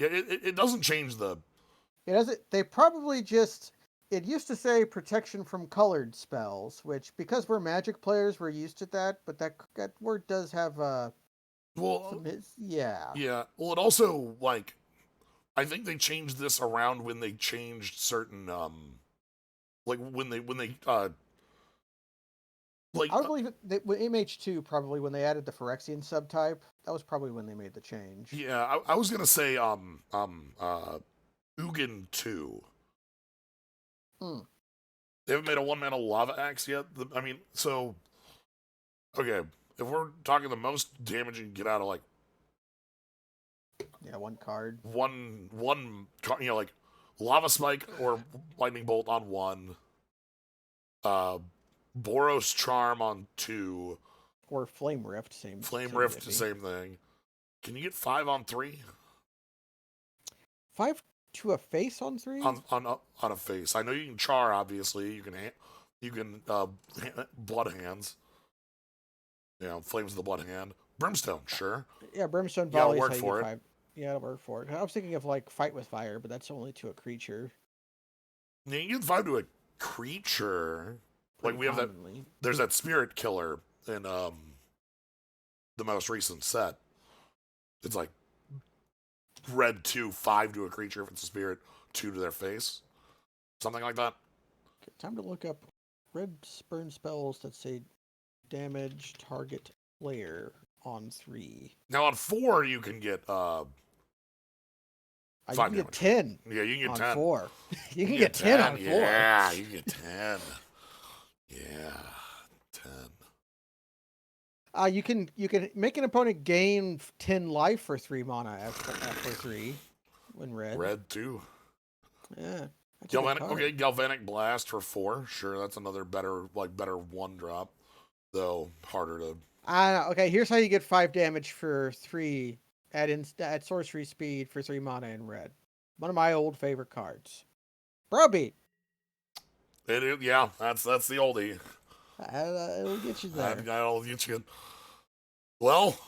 Yeah, it doesn't change the. It doesn't. They probably just. It used to say protection from colored spells, which because we're Magic players, we're used to that. But that word does have Well, some. Yeah. yeah. Well, it also like I think they changed this around when they changed certain like when they like I would believe that with MH2 probably when they added the Phyrexian subtype, that was probably when they made the change. yeah, I was gonna say Ugin 2. Hmm. They haven't made a 1-mana lava axe yet. I mean, so okay, if we're talking the most damage you can get out of like Yeah, one card. like lava spike or lightning bolt on 1, uh Boros charm on 2, Or Flame Rift, same flame same rift, diffy. same thing. Can you get 5 on 3 5 to a face on 3? on a face? I know you can char. Obviously, you can blood hands. You know, flames of the blood hand. Brimstone, sure. Yeah, Brimstone You gotta Volley is work how you get for it. 5. You gotta work for it. I was thinking of like Fight with Fire, but that's only to a creature. Yeah, you can 5 to a creature. Like Pretty we have that. commonly. There's that spirit killer in the most recent set. It's like red 2, 5 to a creature if it's a spirit, 2 to their face, something like that. Okay, time to look up red burn spells that say damage target player on 3. Now on 4 you can get You 5 can get damage. 10 Yeah, you can get on 10. 4. You can get get 10 10. on 4. Yeah, you can get 10. Yeah, 10. You can make an opponent gain 10 life for 3 mana for 3 when red. Red 2. Yeah, that's a good Galvanic. card. Okay, Galvanic Blast for 4. Sure, that's another better 1 drop, though harder to. Okay, here's how you get 5 damage for 3 at sorcery speed for 3 mana in red. One of my old favorite cards. Browbeat. Yeah, that's the oldie. It'll get you there. I'll get you. Well,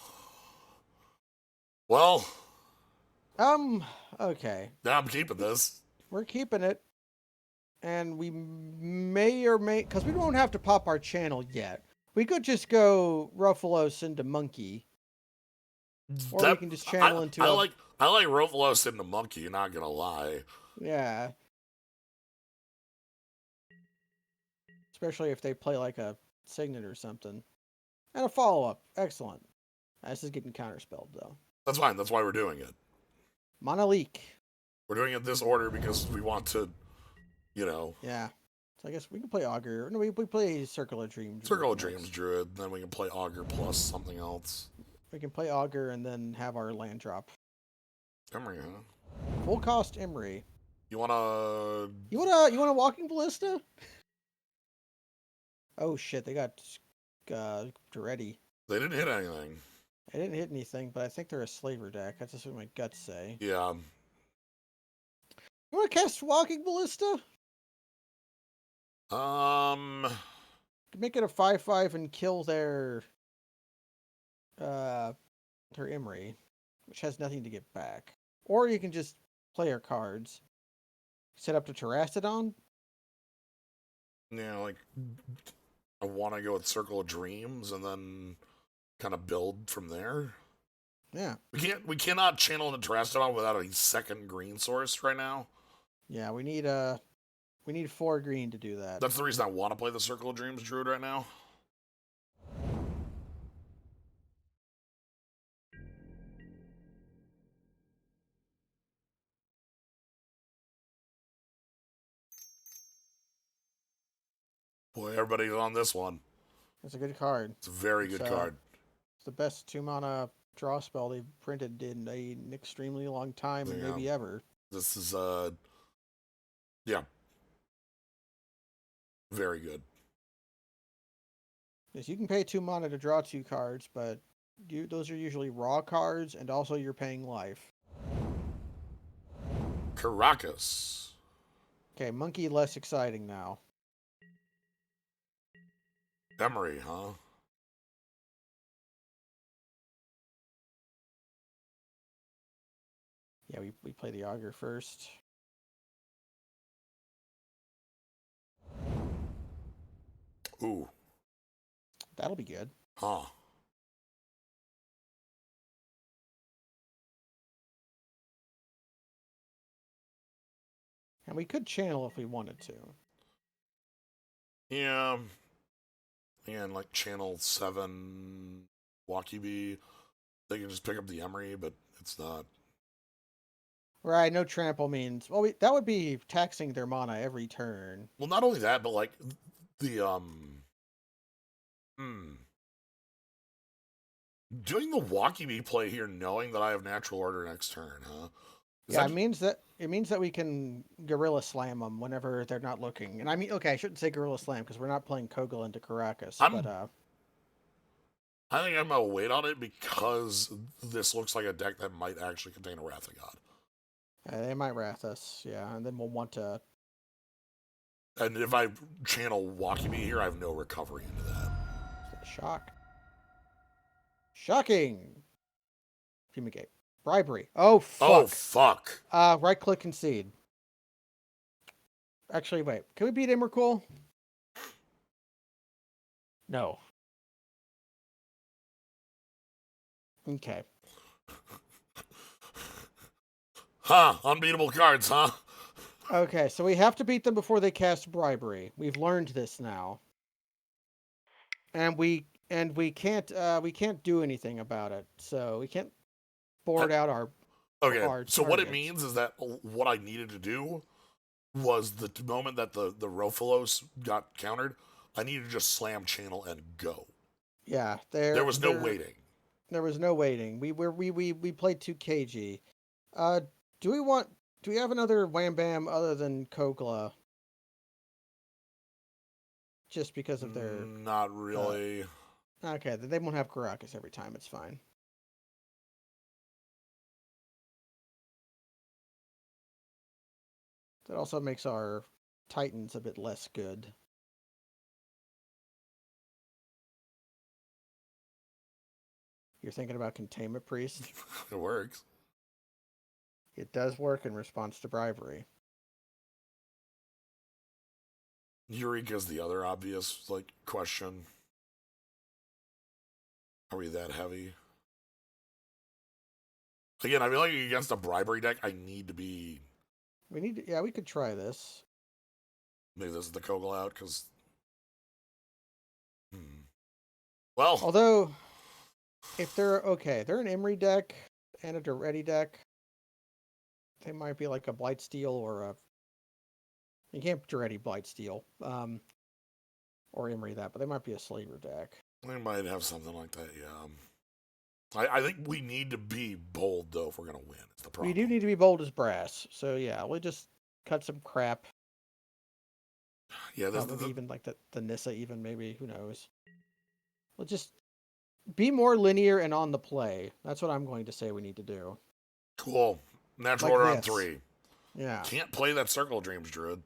well. Okay. Now I'm keeping this. We're keeping it. And we may or may, because we don't have to pop our channel yet. We could just go Ruffalos into Monkey. Or we That can just channel into a. I like Rovalos in the monkey. Not gonna lie. Yeah. Especially if they play like a Signet or something. And a follow up. Excellent. This is getting counterspelled, though. That's fine. That's why we're doing it. Mana Leak. We're doing it this order because we want to, you know. Yeah. So I guess we can play Augur. No, we play Circle of Dreams. Circle of Dreams Druid. Then we can play Augur plus something else. We can play Augur and then have our land drop. Emery, huh? Full cost Emery. You wanna? You want a Walking Ballista? Oh shit! They got Duretti. They didn't hit anything. I didn't hit anything, but I think they're a Slaver deck. That's just what my guts say. Yeah. You want to cast Walking Ballista? Make it a 5/5 and kill their Emery, which has nothing to get back. Or you can just play our cards. Set up to Terrastodon. Yeah, like I want to go with Circle of Dreams and then kind of build from there. Yeah. We cannot channel into Terrastodon without a second green source right now. Yeah, we need 4 green to do that. That's the reason I want to play the Circle of Dreams Druid right now. Boy, everybody's on this one. It's a good card. It's a very good card. It's the best 2 mana draw spell they've printed in an extremely long time, and maybe ever. This is yeah, very good. Yes, you can pay 2 mana to draw 2 cards, but those are usually raw cards, and also you're paying life. Caracas. Okay, Monkey less exciting now. Emery, huh? Yeah, we play the augur first. Ooh. That'll be good. Huh. And we could channel if we wanted to. Yeah. And like channel 7 Wakibi, they can just pick up the Emery, but it's not. Right, no trample means well that would be taxing their mana every turn. Well, not only that, but like the hmm. Doing the Wakibi play here knowing that I have natural order next turn, huh? Yeah, it means that we can gorilla slam them whenever they're not looking. And I mean, okay, I shouldn't say gorilla slam because we're not playing Kogel into Caracas, but I think I'm gonna wait on it because this looks like a deck that might actually contain a Wrath of God. they might wrath us, yeah, and then we'll want to. And if I channel Wakibi here, I have no recovery into that. Shock. Shocking. Fumigate. Bribery. Oh Oh, fuck. fuck. Right click concede. Actually, wait. Can we beat Emrakul? No. Okay. Huh, unbeatable cards, huh? Okay, so we have to beat them before they cast bribery. We've learned this now. And we can't do anything about it. So we can't board out our Okay, so what it targets. means is that what I needed to do was the moment that the Rofalos got countered, I needed to just slam channel and go. Yeah, There was no waiting. There was no waiting. We played too cagey. Uh, do we want? Do we have another Wham Bam other than Kogla? Just because of their. Not really. Okay, they won't have Caracas every time. It's fine. That also makes our Titans a bit less good. You're thinking about Containment Priest? It works. It does work in response to bribery. Eureka's the other obvious question. Are we that heavy? Again, I feel like against a bribery deck, I need to be. We need to, yeah, we could try this. Maybe this is the Kogel out because. Well, Although, if they're an Emery deck and a Duretti deck. They might be like a Blightsteel or a. You can't Duretti Blightsteel, or Emery that, but they might be a Slaver deck. they might have something like that. Yeah. I think we need to be bold though if we're gonna win. It's the problem. We do need to be bold as brass. So yeah, we'll just cut some crap. Yeah, maybe even like the Nissa, even maybe, who knows. We'll just be more linear and on the play. That's what I'm going to say we need to do. Cool. Natural Like order on this. 3. Yeah. Can't play that Circle of Dreams, Druid.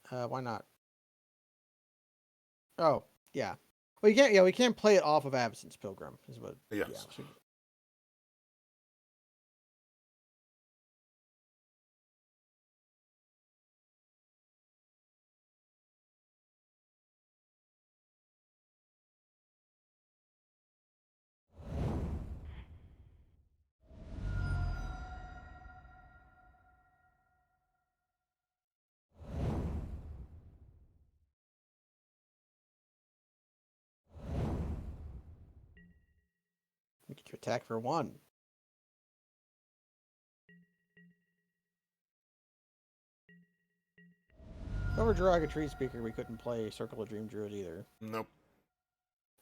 Why not? Oh, yeah. Well, you can't. Yeah, we can't play it off of Absence Pilgrim. Is what. Yes. Yeah, so we get to attack for 1. Over Draga Tree Speaker, we couldn't play Circle of Dream Druid either. Nope.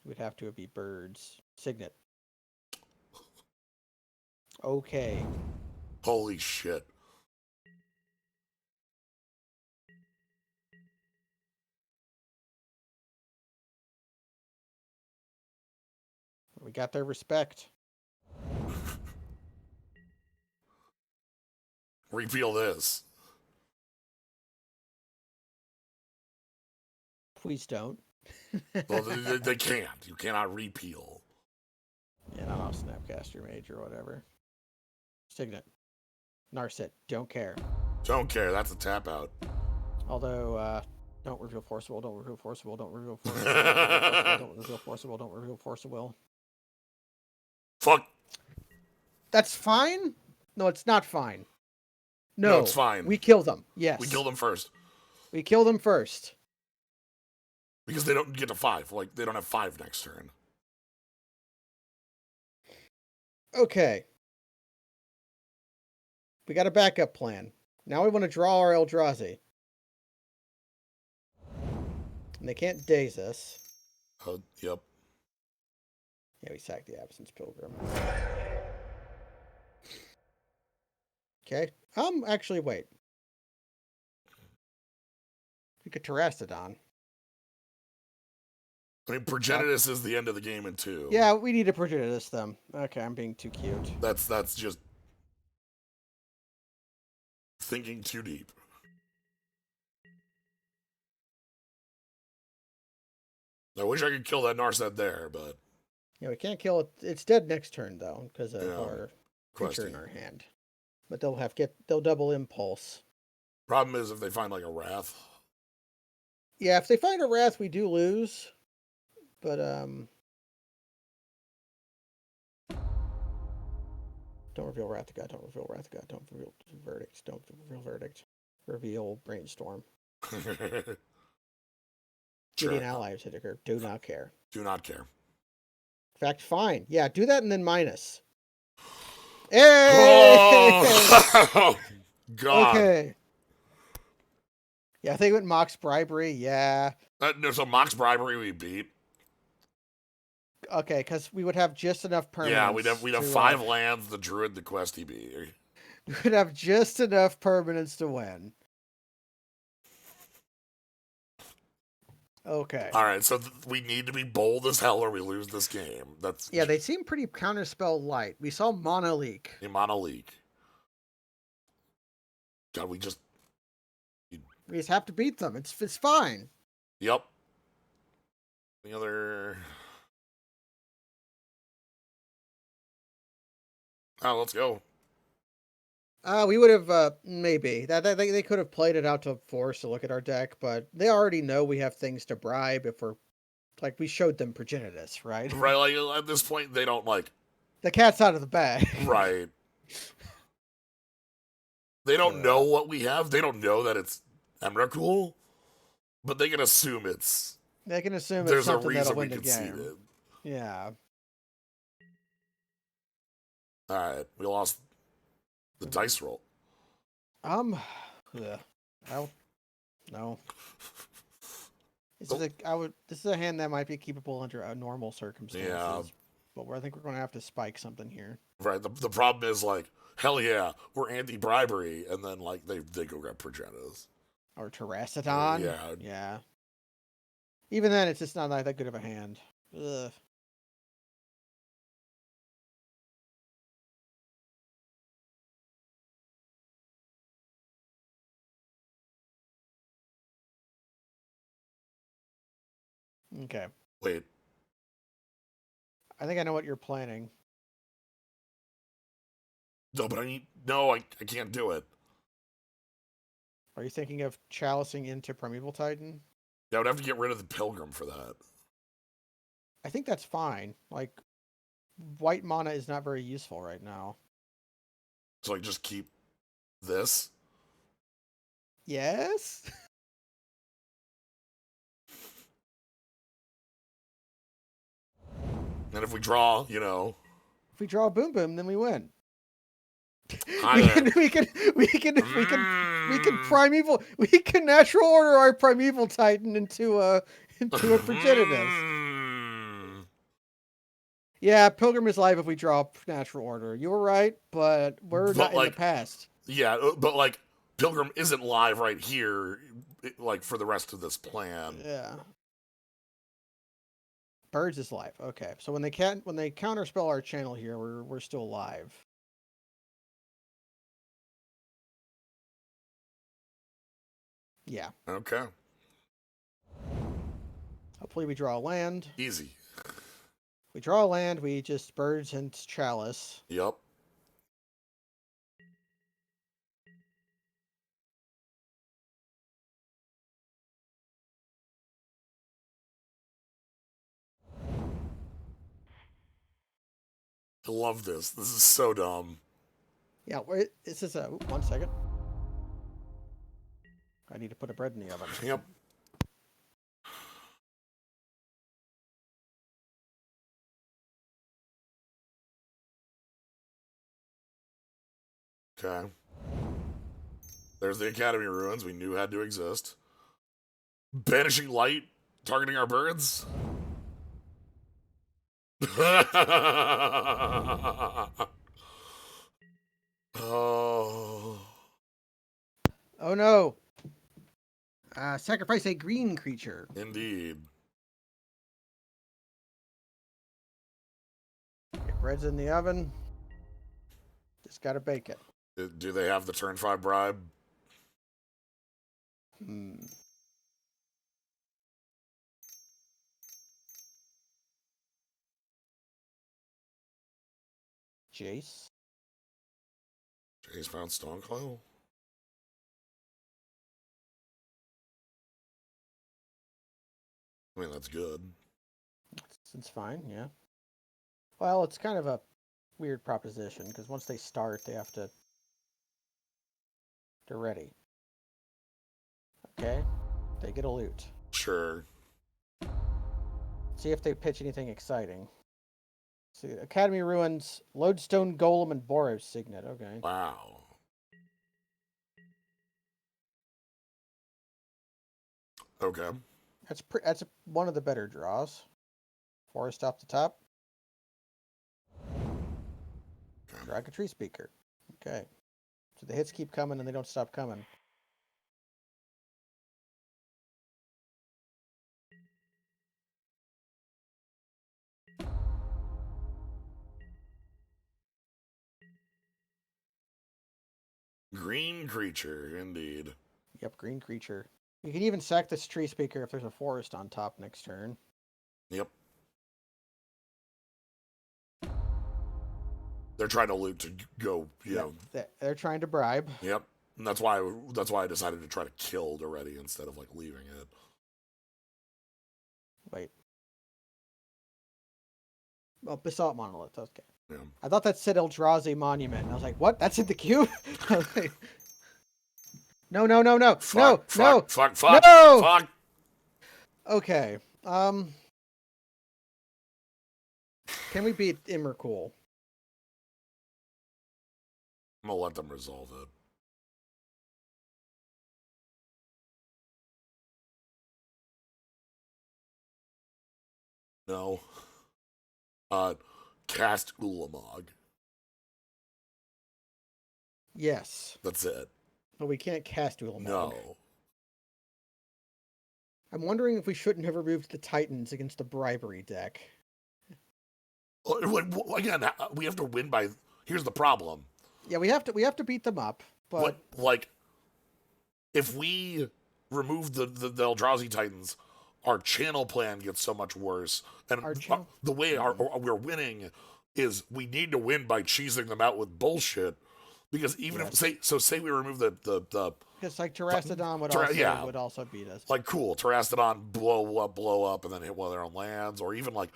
We'd have to be birds. Signet. Okay. Holy shit. We got their respect. Repeal this. Please don't. Well, they can't. You cannot repeal. Yeah, not off Snapcaster Mage or whatever. Signet. Narset. Don't care. Don't care. That's a tap out. Although, don't reveal Forcible, don't reveal Forcible, don't reveal Forcible, don't reveal Forcible, don't reveal Forcible. Fuck. That's fine? No, it's not fine. No, it's fine. We kill them. Yes. We kill them first. We kill them first. Because they don't get to 5. Like, they don't have 5 next turn. Okay. We got a backup plan. Now we want to draw our Eldrazi. And they can't daze us. Yep. Yeah, we sacked the Absence Pilgrim. Okay. Actually, wait. We could Terrastodon. I mean, Progenitus is the end of the game in 2. Yeah, we need to Progenitus them. Okay, I'm being too cute. That's just thinking too deep. I wish I could kill that Narset there, but... Yeah, we can't kill it. It's dead next turn, though, because of our creature Questing in our hand. But they'll double impulse. Problem is if they find, like, a Wrath. Yeah, if they find a Wrath, we do lose. But, don't reveal Wrath of God, don't reveal Wrath of God, don't reveal Verdict, don't reveal Verdict. Reveal Brainstorm. Gideon Allies Hittaker, do not care. Do not care. In fact, fine. Yeah, do that and then minus. Hey! Oh! God. Okay. Yeah, I think it went Mox Bribery, yeah. No, so Mox Bribery we beat. Okay, because we would have just enough permanents. Yeah, we'd have 5 lands, the Druid, the Questy Bee. We would have just enough permanents to win. Okay. All right, so we need to be bold as hell or we lose this game. Yeah, they seem pretty counterspell light. We saw Mana Leak. A Mono League. God, we just have to beat them. It's fine. Yep. The other... Oh, let's go. We would have, maybe. They could have played it out to force to look at our deck, but they already know we have things to bribe if we're... Like, we showed them Progenitus, right? Right, like, at this point, they don't, like... The cat's out of the bag. Right. They don't know what we have. They don't know that it's Emrakul, but they can assume it's... They can assume there's it's something a reason that'll we win the conceded. game. Yeah. All right, we lost the dice roll. No. This is a hand that might be keepable under normal circumstances. Yeah. But I think we're going to have to spike something here. Right. The problem is, like, hell yeah, we're anti-bribery, and then, like, they go grab Progenitus. Or Terrastodon. Yeah. Yeah. Even then, it's just not that good of a hand. Ugh. Okay. Wait. I think I know what you're planning. No, but I can't do it. Are you thinking of chalicing into Primeval Titan? Yeah, I would have to get rid of the Pilgrim for that. I think that's fine. Like, white mana is not very useful right now. So I just keep this? Yes? And if we draw, If we draw a Boom Boom, then we win. We can primeval. We can natural order our Primeval Titan into a Progenitus. Yeah, Pilgrim is live if we draw natural order. You were right, but we're not in the past. Yeah, but like Pilgrim isn't live right here, like for the rest of this plan. Yeah. Birds is live. Okay, so when they counterspell our channel here, we're still live. Yeah. Okay. Hopefully we draw a land. Easy. We draw a land, we just birds and chalice. Yep. I love this. This is so dumb. Yeah, wait, this is a... 1 second. I need to put a bread in the oven. Yep. Okay. There's the Academy ruins we knew had to exist. Banishing light, targeting our birds. Oh. Oh no! Sacrifice a green creature. Indeed. Okay, bread's in the oven. Just gotta bake it. Do they have the turn 5 bribe? Hmm. Jace? Jace found Stoneclaw? I mean, that's good. It's fine, yeah. Well, it's kind of a weird proposition, because once they start, they have to... They're ready. Okay. They get a loot. Sure. See if they pitch anything exciting. See, Academy Ruins, Lodestone Golem, and Boros Signet. Okay. Wow. Okay. That's one of the better draws. Forest off the top. Okay. Drag a Tree Speaker. Okay. So the hits keep coming and they don't stop coming. Green creature, indeed. Yep, green creature. You can even sack this Tree Speaker if there's a forest on top next turn. Yep. They're trying to loot to go, you know. They're trying to bribe. Yep. And that's why I decided to try to kill already instead of like leaving it. Wait. Oh, Basalt Monolith. Okay. Yeah. I thought that said Eldrazi Monument. And I was like, what? That's in the cube? No, no, no, no. Fuck, no, fuck, no. fuck. Okay. Can we beat Immercool? I'm gonna let them resolve it. No. Cast Ulamog. Yes. That's it. But we can't cast Ulamog. No. I'm wondering if we shouldn't have removed the Titans against the bribery deck. Again, we have to win by. Here's the problem. Yeah, we have to beat them up. But like, if we remove the Eldrazi Titans, our channel plan gets so much worse. And the way we're winning is we need to win by cheesing them out with bullshit. Because even if say we remove the because like Terastodon would also beat us. Like cool, Terastodon blow up, and then hit one of their own lands, or even like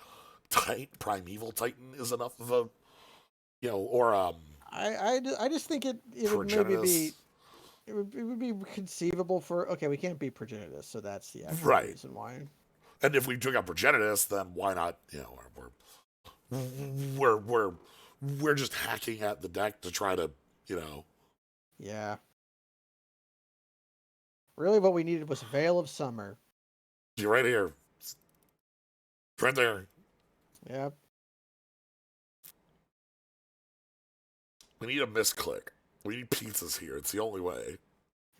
Primeval Titan is enough of a, or I just think it would maybe be. It would be conceivable for we can't beat Progenitus, so that's the actual reason why. And if we took out Progenitus, then why not? We're just hacking at the deck to try to Yeah. Really, what we needed was Veil of Summer. You're right here. Right there. Yep. We need a misclick. We need pizzas here. It's the only way.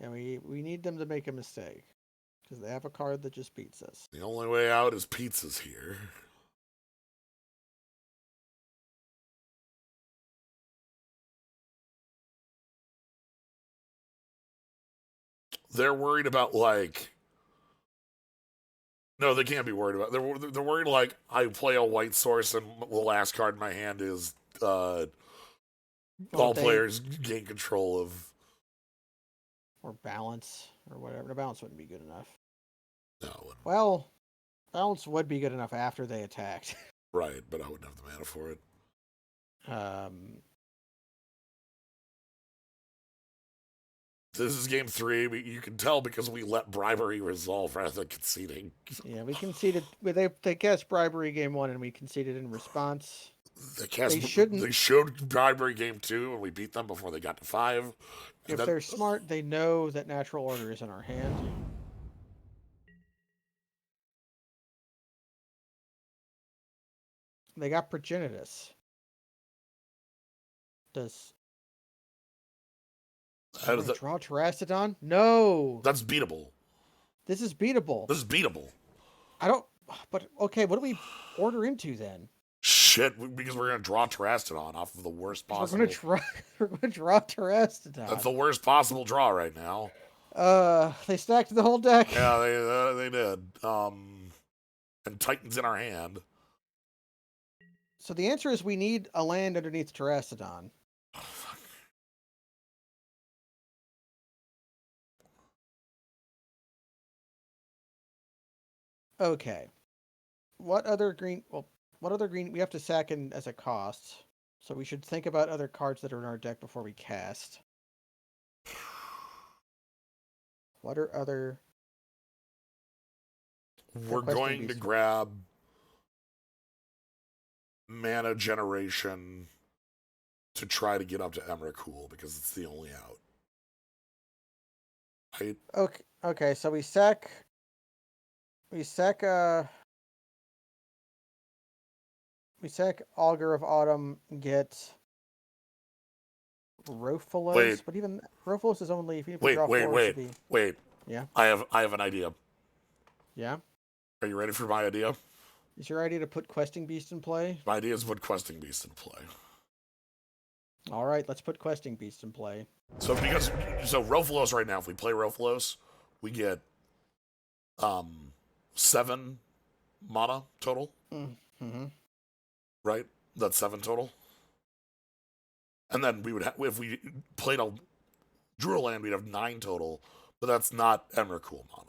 And we need them to make a mistake. Because they have a card that just beats us. The only way out is pizzas here. They're worried about no, they can't be worried about. They're worried I play a white source and the last card in my hand is all players gain control of, or balance or whatever. The balance wouldn't be good enough. No. Well, balance would be good enough after they attacked. Right, but I wouldn't have the mana for it. Um, This is game 3. You can tell because we let bribery resolve rather than conceding. yeah, we conceded. They cast bribery game 1, and we conceded in response. They shouldn't. They showed bribery game 2, and we beat them before they got to 5. And If then, they're smart, they know that natural order is in our hand. They got Progenitus. Does how does that, draw Terastodon? No. that's beatable. This is beatable. This is beatable. I don't. But okay, what do we order into then? Shit, because we're gonna draw Terastodon off of the worst possible. We're gonna draw Terastodon. That's the worst possible draw right now. They stacked the whole deck. Yeah, they did. And Titan's in our hand. So the answer is we need a land underneath Terastodon. Okay. What other green? Well, what other green? We have to sack in as a cost. So we should think about other cards that are in our deck before we cast. What are other? We're going to grab mana generation to try to get up to Emrakul because it's the only out. Right? Okay, so we sack Augur of Autumn, get Rofalos. Wait. But even Rofalos is only if you draw 4, wait. Yeah. I have an idea. Yeah. Are you ready for my idea? Is your idea to put Questing Beast in play? My idea is to put Questing Beast in play. All right, let's put Questing Beast in play. So Rofalos right now, if we play Rofalos, we get 7 mana total. Mm-hmm. Right? That's 7 total. And then we would if we played a drew a land, we'd have 9 total, but that's not Emrakul mana.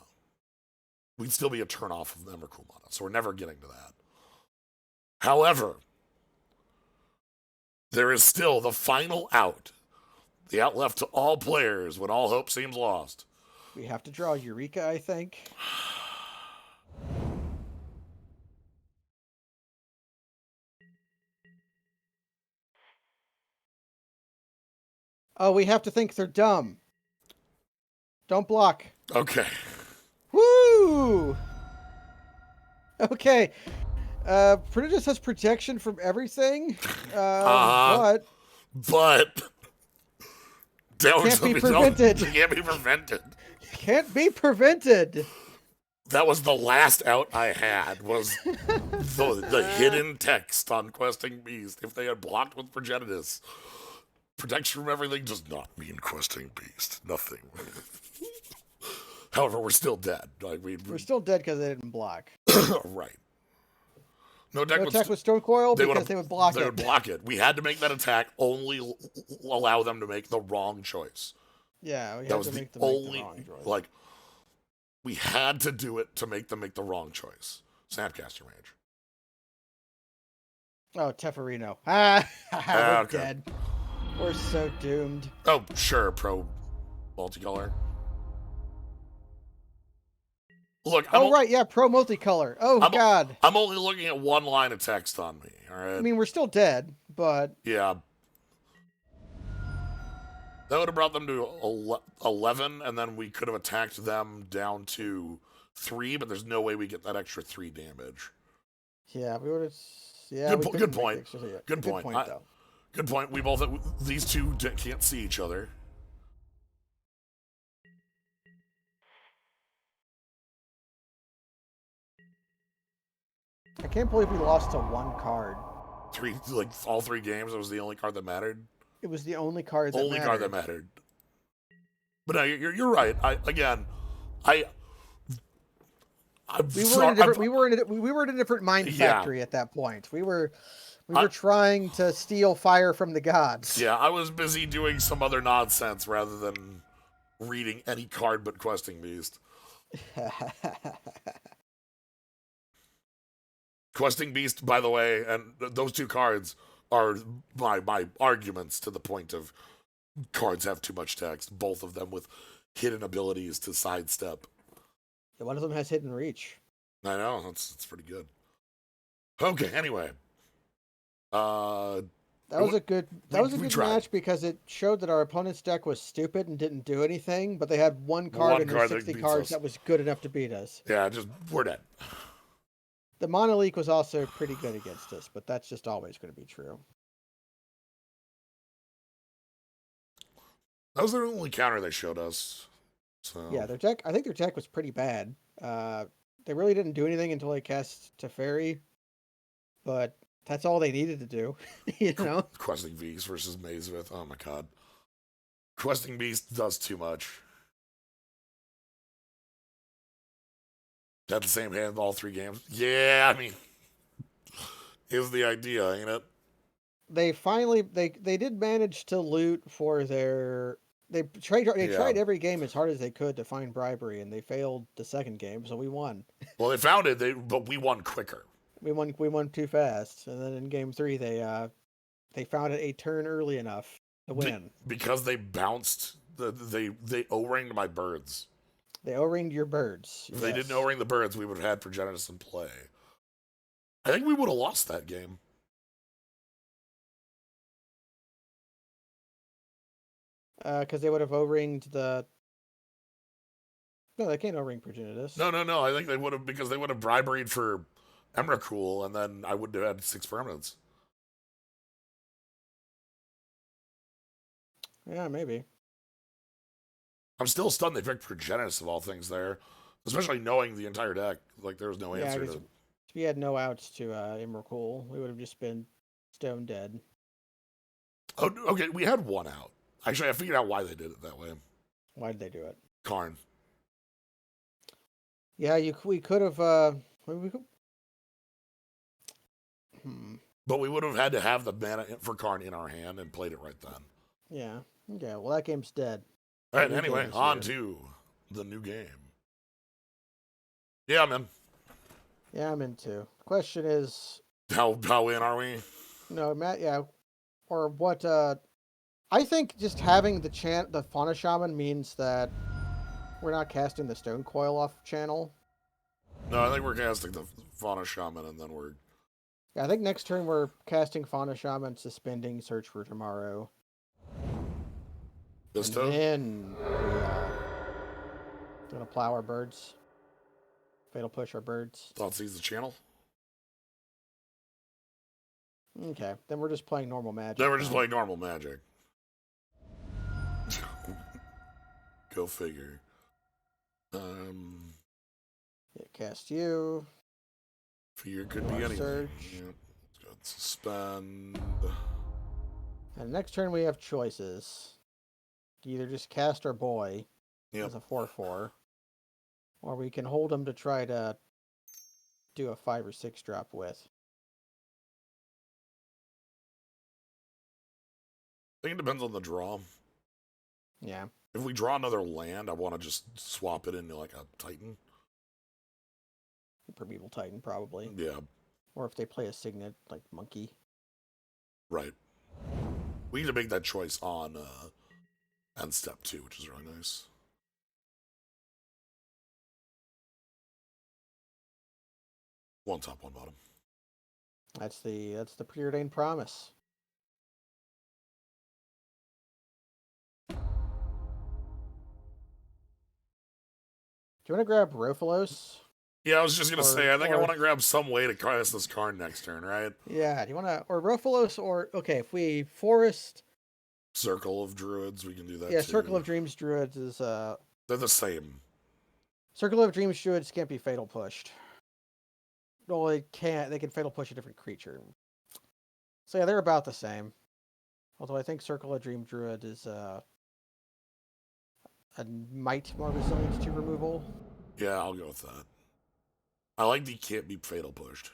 We'd still be a turn off of the Emrakul mana, so we're never getting to that. However, there is still the final out. The out left to all players when all hope seems lost. We have to draw Eureka, I think. Oh, we have to think they're dumb. Don't block. Okay. Woo! Okay. Prodigus has protection from everything. But can't be prevented. Can't be prevented. Can't be prevented. That was the last out I had, was the hidden text on Questing Beast. If they had blocked with Progenitus, protection from everything does not mean Questing Beast. Nothing. However, we're still dead. We're still dead because they didn't block. Right. No attack with Stone Coil because they would block it. They would block it. We had to make that attack only allow them to make the wrong choice. Yeah, we that had was to the make them only make the wrong choice. like we had to do it to make them make the wrong choice. Snapcaster Mage. Oh, Teferino. We're okay. dead. We're so doomed. Oh, sure, pro multicolor. Look, right, yeah, pro multicolor. God. I'm only looking at one line of text on me, all right? I mean, we're still dead, but... Yeah. That would have brought them to 11, and then we could have attacked them down to 3, but there's no way we get that extra 3 damage. Yeah, we would have... Yeah, good point. Extra, yeah. Good point. Though. Good point. We both... These two can't see each other. I can't believe we lost to one card. All 3 games, it was the only card that mattered? It was the only card that mattered. Card that mattered. But no, you're right. We were in a different mind factory at that point. We were trying to steal fire from the gods. Yeah, I was busy doing some other nonsense rather than reading any card but Questing Beast. Questing Beast, by the way, and those 2 cards, are my arguments to the point of cards have too much text. Both of them with hidden abilities to sidestep. Yeah, one of them has hidden reach. I know that's pretty good. Okay, anyway, uh, That was a good we tried match because it showed that our opponent's deck was stupid and didn't do anything, but they had one card one in their card that 60 beats cards us. that was good enough to beat us. Yeah, we're dead. The Mono Leak was also pretty good against us, but that's just always going to be true. That was the only counter they showed us. So Yeah, I think their deck was pretty bad. They really didn't do anything until they cast Teferi, but that's all they needed to do, you know? Questing Beast versus Mazevith. Oh my god. Questing Beast does too much. Had the same hand all 3 games. Yeah, I mean, is the idea, ain't it? They finally they did manage to loot for their they tried every game as hard as they could to find bribery, and they failed the second game, so we won. Well, they found it, but we won quicker. We won too fast, and then in game 3 they found it a turn early enough to win. Because they bounced they O-ringed my birds. They O-ringed your birds. If they didn't O-ring the birds, we would have had Progenitus in play. I think we would have lost that game. Because they would have O-ringed the. No, they can't O-ring Progenitus. No. I think they would have, because they would have briberied for Emrakul, and then I wouldn't have had 6 permanents. Yeah, maybe. I'm still stunned they picked Progenitus of all things there, especially knowing the entire deck. Like, there was no answer to. If we had no outs to Emrakul, we would have just been stone dead. Oh, okay. We had 1 out. Actually, I figured out why they did it that way. Why did they do it? Karn. Yeah, we could have. But we would have had to have the mana for Karn in our hand and played it right then. Yeah. Okay. Well, that game's dead. All right. Anyway, on to the new game. Yeah, man. Yeah, I'm into. Question is, how in are we? No, Matt. Yeah, or what? I think just having the Fauna Shaman means that we're not casting the Stone Coil off channel. No, I think we're casting the Fauna Shaman, and then we're. Yeah, I think next turn we're casting Fauna Shaman, suspending Search for Tomorrow. This turn? Then we're gonna plow our birds. Fatal Push our birds. Thoughtseize the channel? Okay, then we're just playing normal Magic. Then we're just playing normal Magic. Go figure. Cast you. Figure could be anything. Search. Yeah. Let's go suspend. And next turn we have choices. Either just cast our boy as a 4/4, or we can hold him to try to do a 5 or 6 drop with. I think it depends on the draw. Yeah. If we draw another land, I want to just swap it into like a Titan. Primeval Titan, probably. Yeah. Or if they play a Signet, like Monkey. Right. We need to make that choice on end step 2, which is really nice. One top, one bottom. That's the preordained promise. Do you want to grab Rofalos? Yeah, I was just going to say, I think I want to grab some way to cast this card next turn, right? Yeah, do you want to... Or Rofalos, or... Okay, if we forest... Circle of Druids, we can do that yeah, too. Circle of Dreams Druids is... They're the same. Circle of Dreams Druids can't be Fatal Pushed. Well, they can't. They can Fatal Push a different creature. So yeah, they're about the same. Although I think Circle of Dream Druid is a mite more resilient to removal. Yeah, I'll go with that. I like the can't be Fatal Pushed.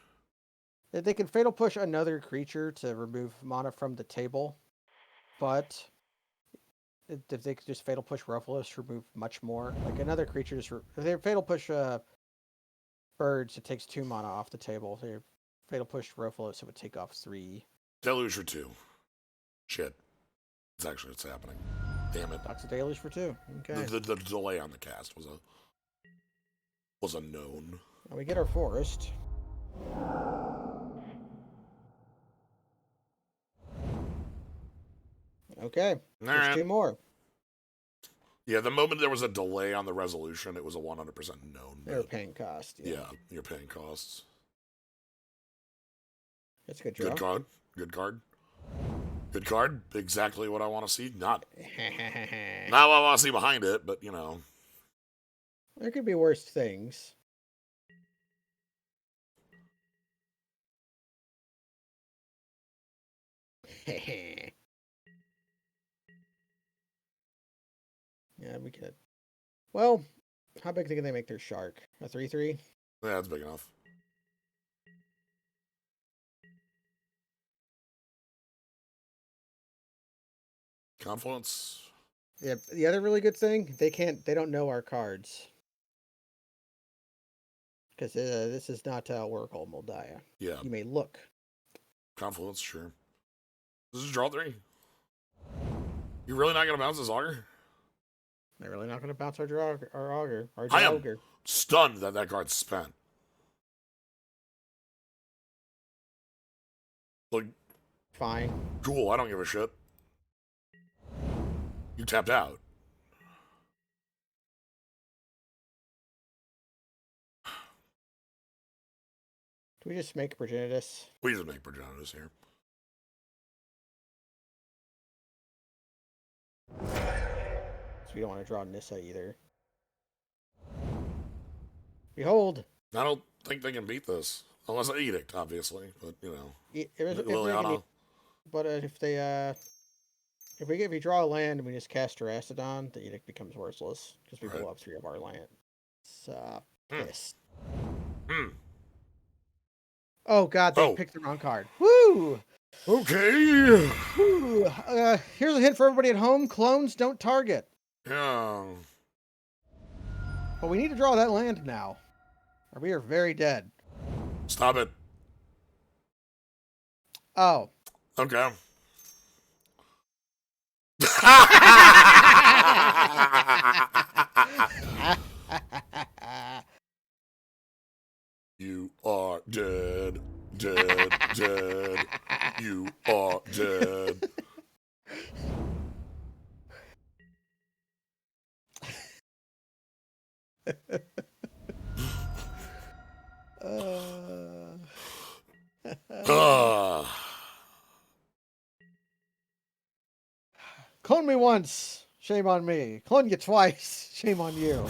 They can Fatal Push another creature to remove mana from the table, but if they could just Fatal Push Rofalos to remove much more, like another creature, if they Fatal Push Birds, it takes 2 mana off the table. If they Fatal Push Rofalos, it would take off 3. Deluge for 2. Shit. It's happening. Damn it. Toxic Deluge for 2. Okay. The delay on the cast was a known. Now we get our forest. Okay. There's 2 more. Yeah, the moment there was a delay on the resolution, it was a 100% known. They were paying cost. Yeah, you're paying costs. That's a good draw. Good card. Good card. Good card. Exactly what I want to see. Not what I want to see behind it, but you know. There could be worse things. Yeah, we could. Well, how big can they make their shark? A 3/3? Yeah, that's big enough. Confluence. Yeah. The other really good thing, they don't know our cards. Because this is not Oracle Moldaya. Yeah. You may look. Confluence, sure. This is draw 3. You're really not gonna bounce this auger? They're really not going to bounce our auger. I am stunned that card's spent. Like, fine. Cool, I don't give a shit. You tapped out. Do we just make Progenitus? We just make Progenitus here. So we don't want to draw Nissa either. Behold! I don't think they can beat this. Unless an edict, obviously. But, you know. Liliana. But if we draw a land and we just cast Terastodon, the edict becomes worthless. Because we blow up 3 of our land. So, pissed. Oh god, they picked the wrong card. Woo! Okay. Woo. Here's a hint for everybody at home. Clones don't target. Yeah. But we need to draw that land now. Or we are very dead. Stop it. Oh. Okay. You are dead, dead, dead. You are dead. Clone me once. Shame on me. Clone you twice. Shame on you.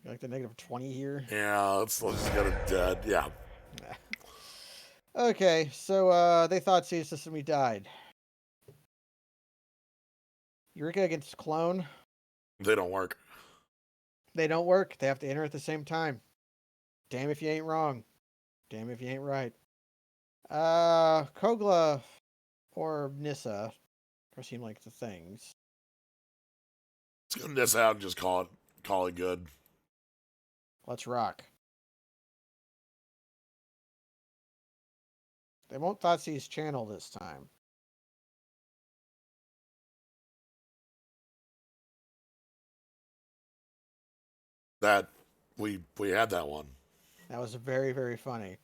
Like the -20 here. Yeah, let's just get him dead. Yeah. Okay, so they thought Ceaseless and we died. Eureka against Clone. They don't work. They don't work. They have to enter at the same time. Damn if you ain't wrong. Damn if you ain't right. Kogla or Nissa seem like the things. Let's get this out and just call it good. Let's rock. They won't Thoughtseize channel this time. That we had that one. That was very, very funny.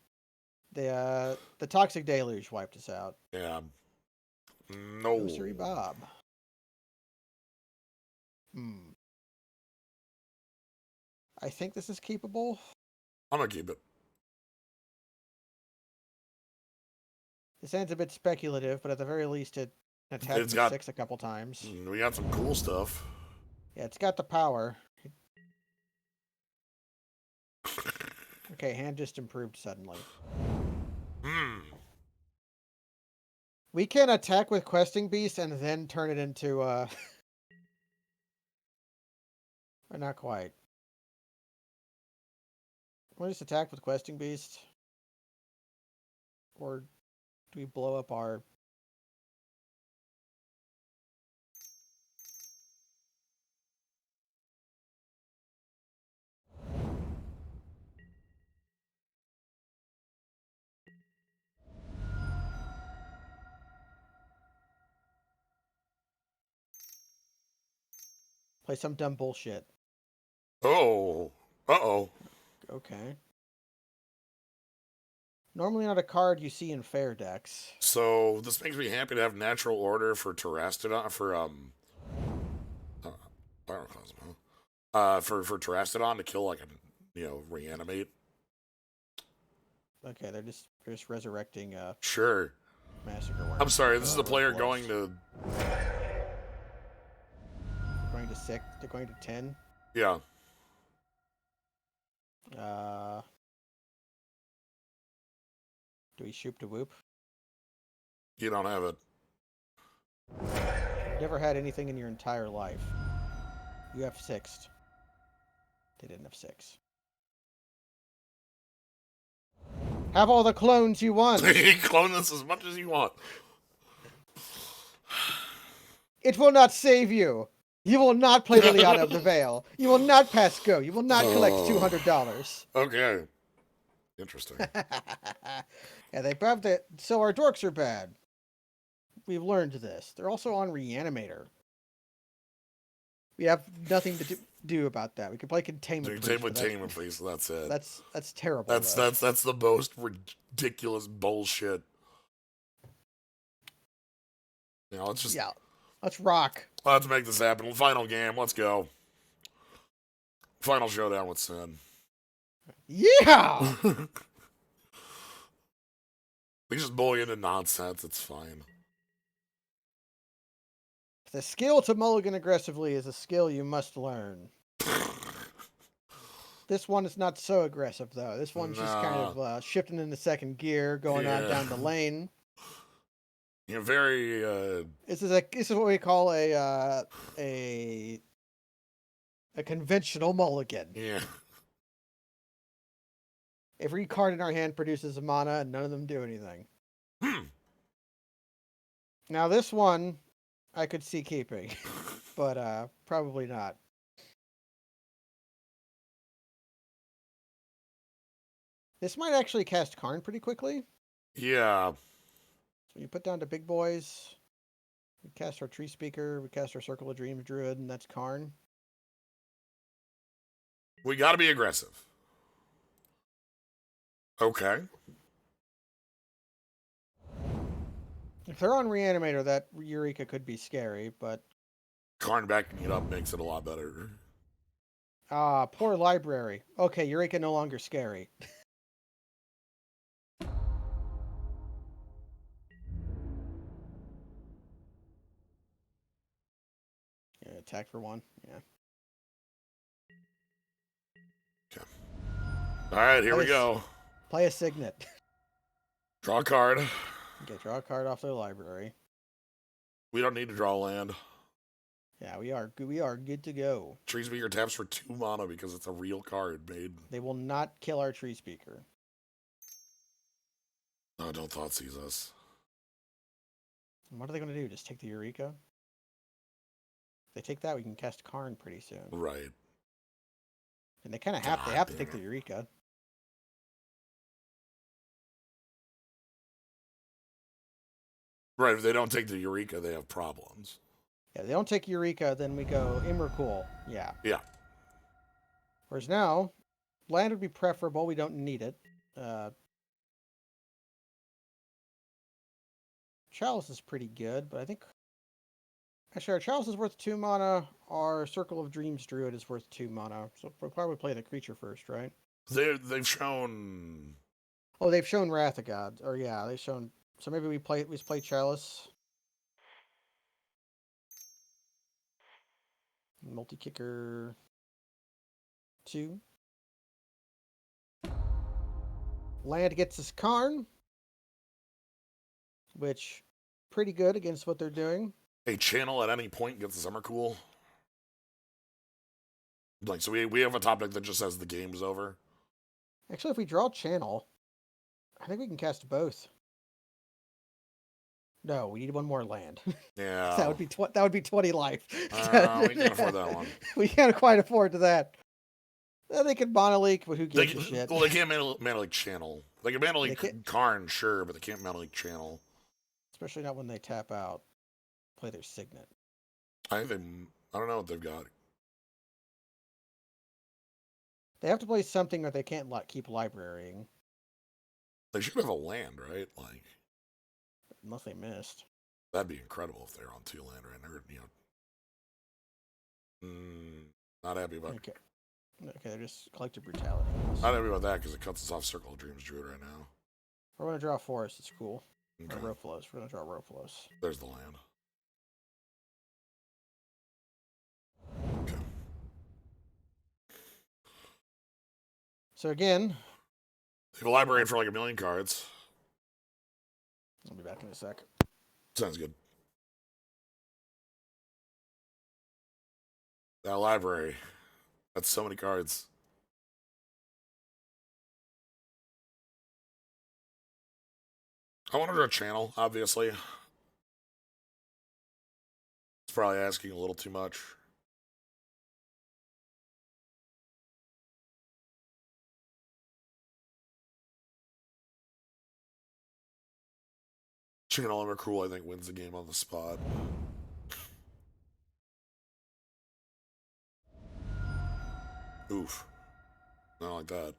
The Toxic Deluge wiped us out. Yeah. No. Grocery Bob. I think this is keepable. I'm gonna keep it. This ends a bit speculative, but at the very least it attacks 6 a couple times. We got some cool stuff. Yeah, it's got the power. Okay, hand just improved suddenly. We can attack with Questing Beast and then turn it into or not quite. We'll just attack with Questing Beast. Or do we blow up our... Play some dumb bullshit. Oh. Uh-oh. Okay. Normally not a card you see in fair decks. So this makes me happy to have natural order for Terrastodon uh, Pyroclasm, huh? For Terrastodon to kill like reanimate. Okay, they're just resurrecting Sure. Massacre Worm. I'm sorry, this is the Or player Blows. going to They're going to 6. They're going to 10. yeah. Do we shoot to whoop? You don't have it. You've never had anything in your entire life. You have 6. They didn't have 6. Have all the clones you want. Clone this as much as you want. It will not save you. You will not play the Liana of the Veil. You will not pass go. You will not collect $200. Okay. Interesting. Yeah, they have that. So our dorks are bad. We've learned this. They're also on Reanimator. We have nothing to do about that. We can play Containment Priest. Containment Priest, that's it. That's terrible. That's the most ridiculous bullshit. Let's rock. Let's make this happen. Final game. Let's go. Final showdown with Sin. Yeah. We just bully into nonsense. It's fine. The skill to mulligan aggressively is a skill you must learn. This one is not so aggressive, though. This one's just kind of shifting into second gear, going on down the lane. You're very. This is what we call a conventional mulligan. Yeah. Every card in our hand produces a mana, and none of them do anything. Now this one, I could see keeping, but probably not. This might actually cast Karn pretty quickly. Yeah. So you put down to big boys. We cast our Tree Speaker. We cast our Circle of Dreams Druid, and that's Karn. We got to be aggressive. Okay. If they're on Reanimator, that Eureka could be scary, but... Karn backing it up makes it a lot better. Poor library. Okay, Eureka no longer scary. Yeah, attack for 1. Yeah. Okay. All right, here we go. Play a Signet. Draw a card. Okay, draw a card off their library. We don't need to draw land. Yeah, we are good to go. Tree Speaker taps for 2 mana because it's a real card made. They will not kill our Tree Speaker. No, don't Thoughtseize us. What are they going to do? Just take the Eureka? If they take that, we can cast Karn pretty soon. Right. And they kind of have to take the Eureka. Right, if they don't take the Eureka, they have problems. Yeah, if they don't take Eureka, then we go Immercool. Yeah. Yeah. Whereas now, land would be preferable. We don't need it. Chalice is pretty good, but I think... Actually, our Chalice is worth 2 mana. Our Circle of Dreams Druid is worth 2 mana. So we'll probably play the creature first, right? They've shown... Oh, they've shown Wrath of God. Or yeah, they've shown... So maybe we play Chalice. Multi-kicker 2. Land gets us Karn, which pretty good against what they're doing. A channel at any point gets the Emrakul. Like, so we have a top deck that just says the game's over. Actually, if we draw channel, I think we can cast both. No, we need one more land. Yeah. that would be 20 life. We can't afford that one. We can't quite afford that. They could Mana Leak, but who gives a shit? Well, they can't Mana Leak channel. They can Mana Leak Karn, sure, but they can't Mana Leak channel. Especially not when they tap out. Play their Signet. I don't know what they've got. They have to play something that they can't keep librarying. They should have a land, right? Like, Unless they missed. that'd be incredible if they're on 2 land right now. Not happy about. Okay. Okay, they're just collective brutality. Not happy about that because it cuts us off Circle of Dreams Druid right now. We're gonna draw a forest. It's cool. Okay. Or Roflos. We're gonna draw Roflos. There's the land. Okay. So again, They've libraried for like 1,000,000 cards. I'll be back in a sec. Sounds good. That library. That's so many cards. I wanted a channel, obviously. It's probably asking a little too much. Channel Emrakul, I think, wins the game on the spot. Oof. Not like that.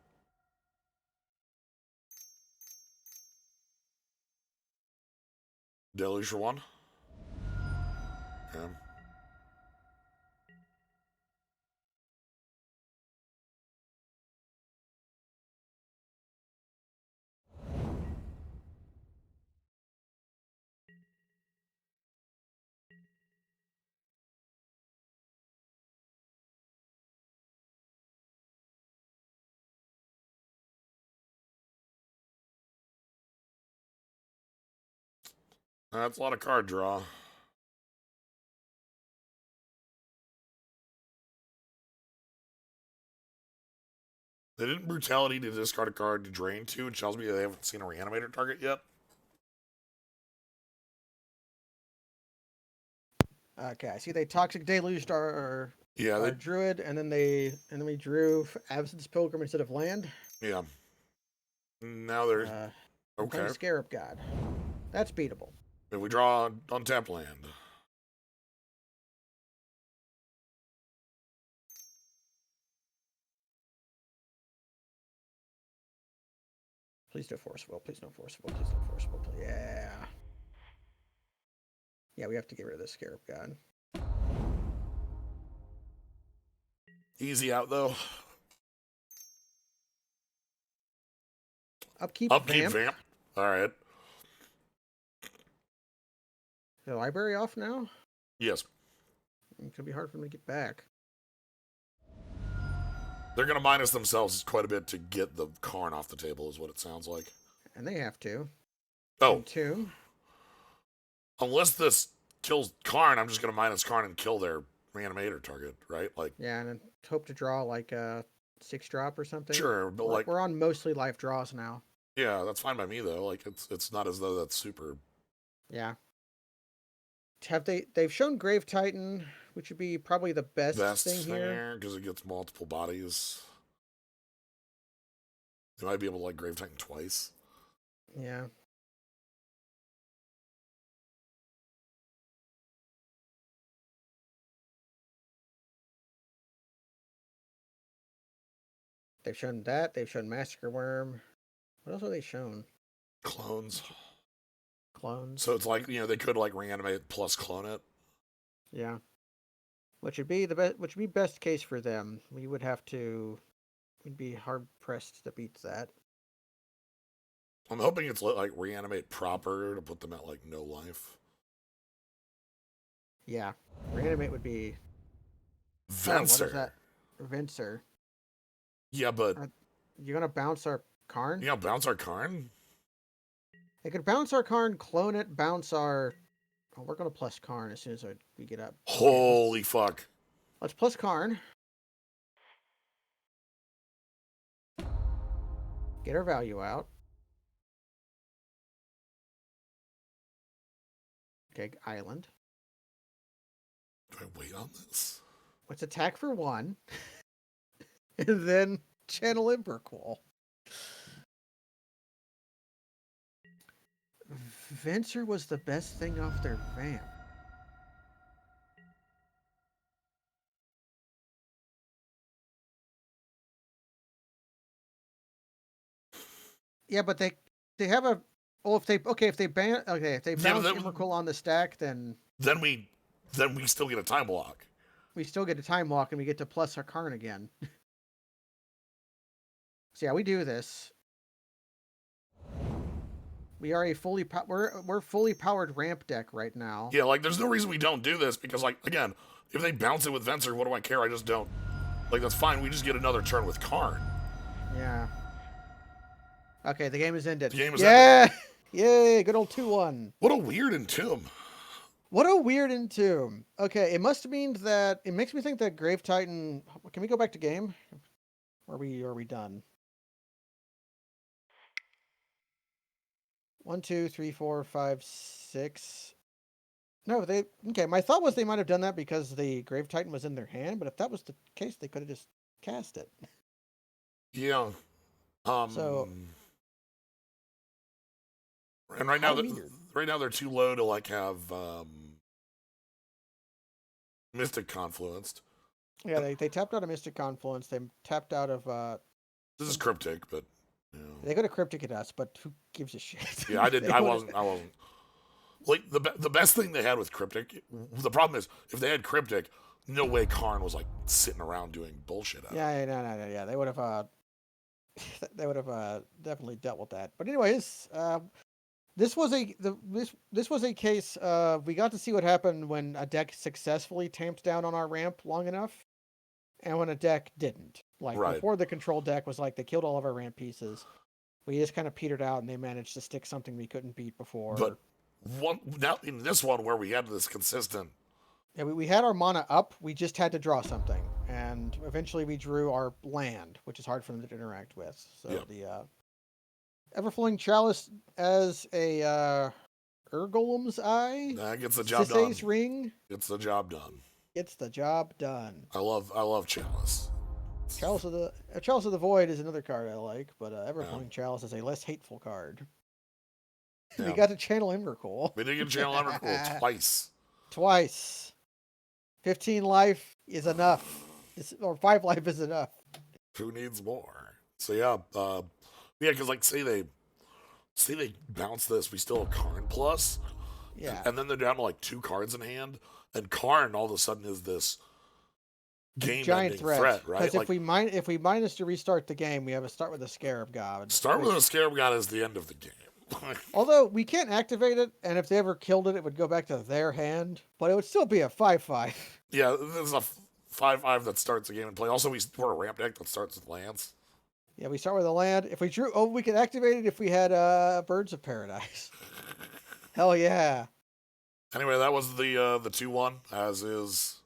Deluge for 1. Okay. That's a lot of card draw. They didn't brutality to discard a card to drain 2. It tells me they haven't seen a reanimator target yet. Okay, I see they toxic deluged our Yeah, druid, and then we drew Absence Pilgrim instead of land. yeah. Now they're okay. Scarab God. That's beatable. If we draw untap land. Please no forceful. Please no forceful. Please no forceful. Yeah. Yeah, we have to get rid of this Scarab God. Easy out though. Upkeep vamp. All right. The library off now? Yes. It could be hard for them to get back. They're going to minus themselves quite a bit to get the Karn off the table, is what it sounds like. And they have to. Oh. Entomb. Unless this kills Karn, I'm just going to minus Karn and kill their reanimator target, right? Like. Yeah, and then hope to draw like a 6-drop or something. Sure, but we're on mostly life draws now. Yeah, that's fine by me though. Like it's not as though that's super. Yeah. They've shown Grave Titan, which would be probably the best thing here because it gets multiple bodies. They might be able to like Grave Titan twice. Yeah. They've shown that. They've shown Massacre Worm. What else have they shown? Clones. Clones. So it's like, they could like reanimate plus clone it. Yeah. Which would be best case for them. We'd be hard pressed to beat that. I'm hoping it's like reanimate proper to put them at like no life. Yeah. Reanimate would be Venser. Oh, what is that? Venser. Yeah, but you're gonna bounce our Karn? Yeah, bounce our Karn? It could bounce our Karn, clone it, bounce our... Oh, we're gonna plus Karn as soon as we get up. Holy fuck. Let's plus Karn. Get our value out. Okay, island. Do I wait on this? Let's attack for 1. And then channel Emrakul. Venser was the best thing off their vamp. Yeah, but they have a. Well, if they bounce then, Emrakul on the stack, then then we still get a time block. we still get a time walk and we get to plus our Karn again. So yeah, we do this. We are we're fully powered ramp deck right now. Yeah, like there's no reason we don't do this because like again, if they bounce it with Venser, what do I care? I just don't. Like that's fine. We just get another turn with Karn. Yeah. Okay, the game is ended. The game is ended. Yay! Good old 2-1. What a weird entomb. What a weird entomb. Okay, it must mean that it makes me think that Grave Titan. Can we go back to game? Are we done? 1, 2, 3, 4, 5, 6. No, okay. My thought was they might have done that because the Grave Titan was in their hand, but if that was the case, they could have just cast it. Yeah. So. And right now they're too low to like have Mystic Confluenced. Yeah, they tapped out of Mystic Confluence. They tapped out of. This is Cryptic, but. You know. They go to Cryptic at us, but who gives a shit? Yeah, I didn't. I wasn't. Like the best thing they had with Cryptic. The problem is if they had Cryptic, no way Karn was like sitting around doing bullshit. Yeah, no. Yeah, they would have. They would have definitely dealt with that. But anyways, this was a case. We got to see what happened when a deck successfully tamped down on our ramp long enough, and when a deck didn't. Like before, the control deck was like they killed all of our ramp pieces. We just kind of petered out, and they managed to stick something we couldn't beat before. But now in this one where we had this consistent. Yeah, we had our mana up. We just had to draw something, and eventually we drew our land, which is hard for them to interact with. So the Everflowing Chalice as a Urgolem's Eye. That gets the job done. Ring. Gets the job done. Gets the job done. I love Chalice. Chalice of the Void is another card I like, but Everflowing Chalice is a less hateful card. Yeah. We got to channel Emrakul. We did get to channel Emrakul twice. 15 life is enough. Or 5 life is enough. Who needs more? So yeah, because like say they bounce this, we still have Karn plus. Yeah. And then they're down to like 2 cards in hand, and Karn all of a sudden is this game-ending threat, right? Because if we minus to restart the game, we have to start with a Scarab God. Start with a Scarab God is the end of the game. Although we can't activate it, and if they ever killed it, it would go back to their hand, but it would still be a 5/5. Yeah, this is a 5/5 that starts the game in play. Also, we're a ramp deck that starts with lands. Yeah, we start with a land. If we drew, we could activate it if we had Birds of Paradise. Hell yeah! Anyway, that was the 2-1, as is.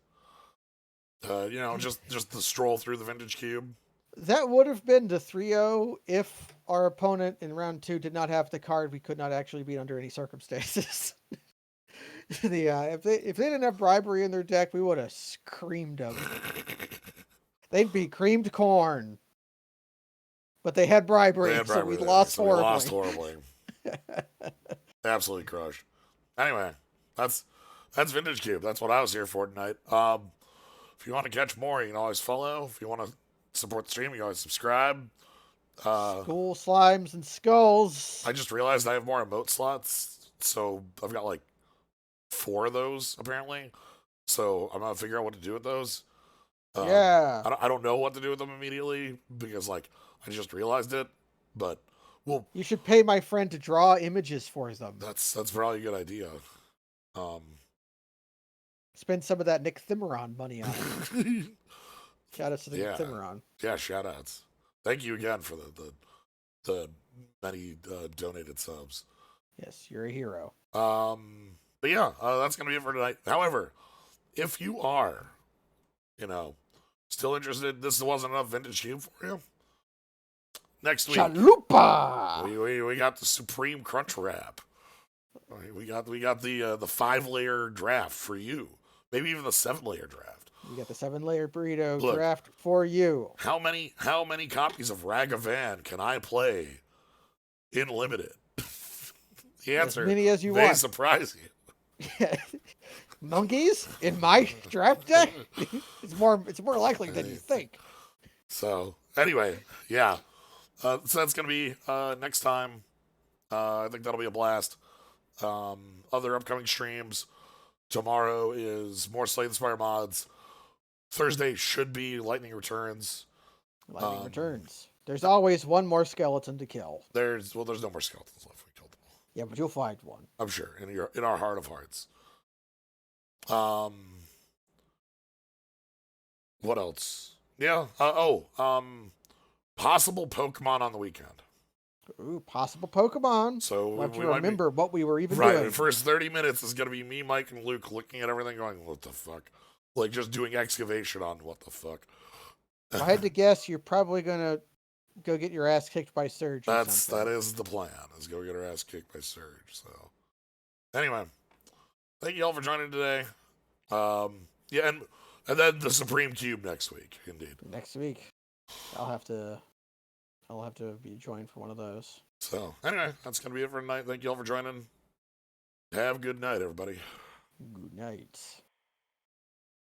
Just the stroll through the Vintage Cube. That would have been the 3-0 if our opponent in round 2 did not have the card we could not actually beat under any circumstances. If they didn't have bribery in their deck, we would have screamed them. They'd be creamed corn. But they had bribery, so we lost horribly. Absolutely crushed. Anyway, that's Vintage Cube. That's what I was here for tonight. If you want to catch more, you can always follow. If you want to support the stream, you can always subscribe. School slimes and skulls. I just realized I have more emote slots, so I've got like 4 of those apparently. So I'm gonna figure out what to do with those. Yeah. I don't know what to do with them immediately because like I just realized it, but well, you should pay my friend to draw images for them. That's probably a good idea. Spend some of that Nick Thimeron money on it. Shout outs to Nick Thimeron. Yeah, shout outs. Thank you again for the many donated subs. Yes, you're a hero. But yeah, that's gonna be it for tonight. However, if you are, still interested, this wasn't enough Vintage Cube for you. Next week, Chalupa! We got the Supreme Crunch Wrap. We got the 5-layer draft for you. Maybe even the 7-layer draft. We got the 7-layer burrito draft for you. How many copies of Ragavan can I play in limited? The answer, as many as you may want. Surprise you. Monkeys in my draft deck? It's more likely than you think. So anyway, yeah. So that's gonna be next time. I think that'll be a blast. Other upcoming streams. Tomorrow is more Slay the Spire mods. Thursday should be Lightning Returns. Lightning returns. There's always one more skeleton to kill. There's no more skeletons left. We killed them all. Yeah, but you'll find one. I'm sure in our heart of hearts. Um, what else? Yeah. Possible Pokemon on the weekend. Ooh, possible Pokemon. So We'll have to we might remember what we were even right. doing. The first 30 minutes is gonna be me, Mike, and Luke looking at everything, going, "What the fuck?" Like just doing excavation on what the fuck. If I had to guess, you're probably gonna go get your ass kicked by Surge. That is the plan. Is go get our ass kicked by Surge. So anyway, thank you all for joining today. Yeah, and then the Supreme Cube next week. Indeed. Next week, I'll have to be joined for one of those. So anyway, that's gonna be it for tonight. Thank you all for joining. Have a good night, everybody. Good night.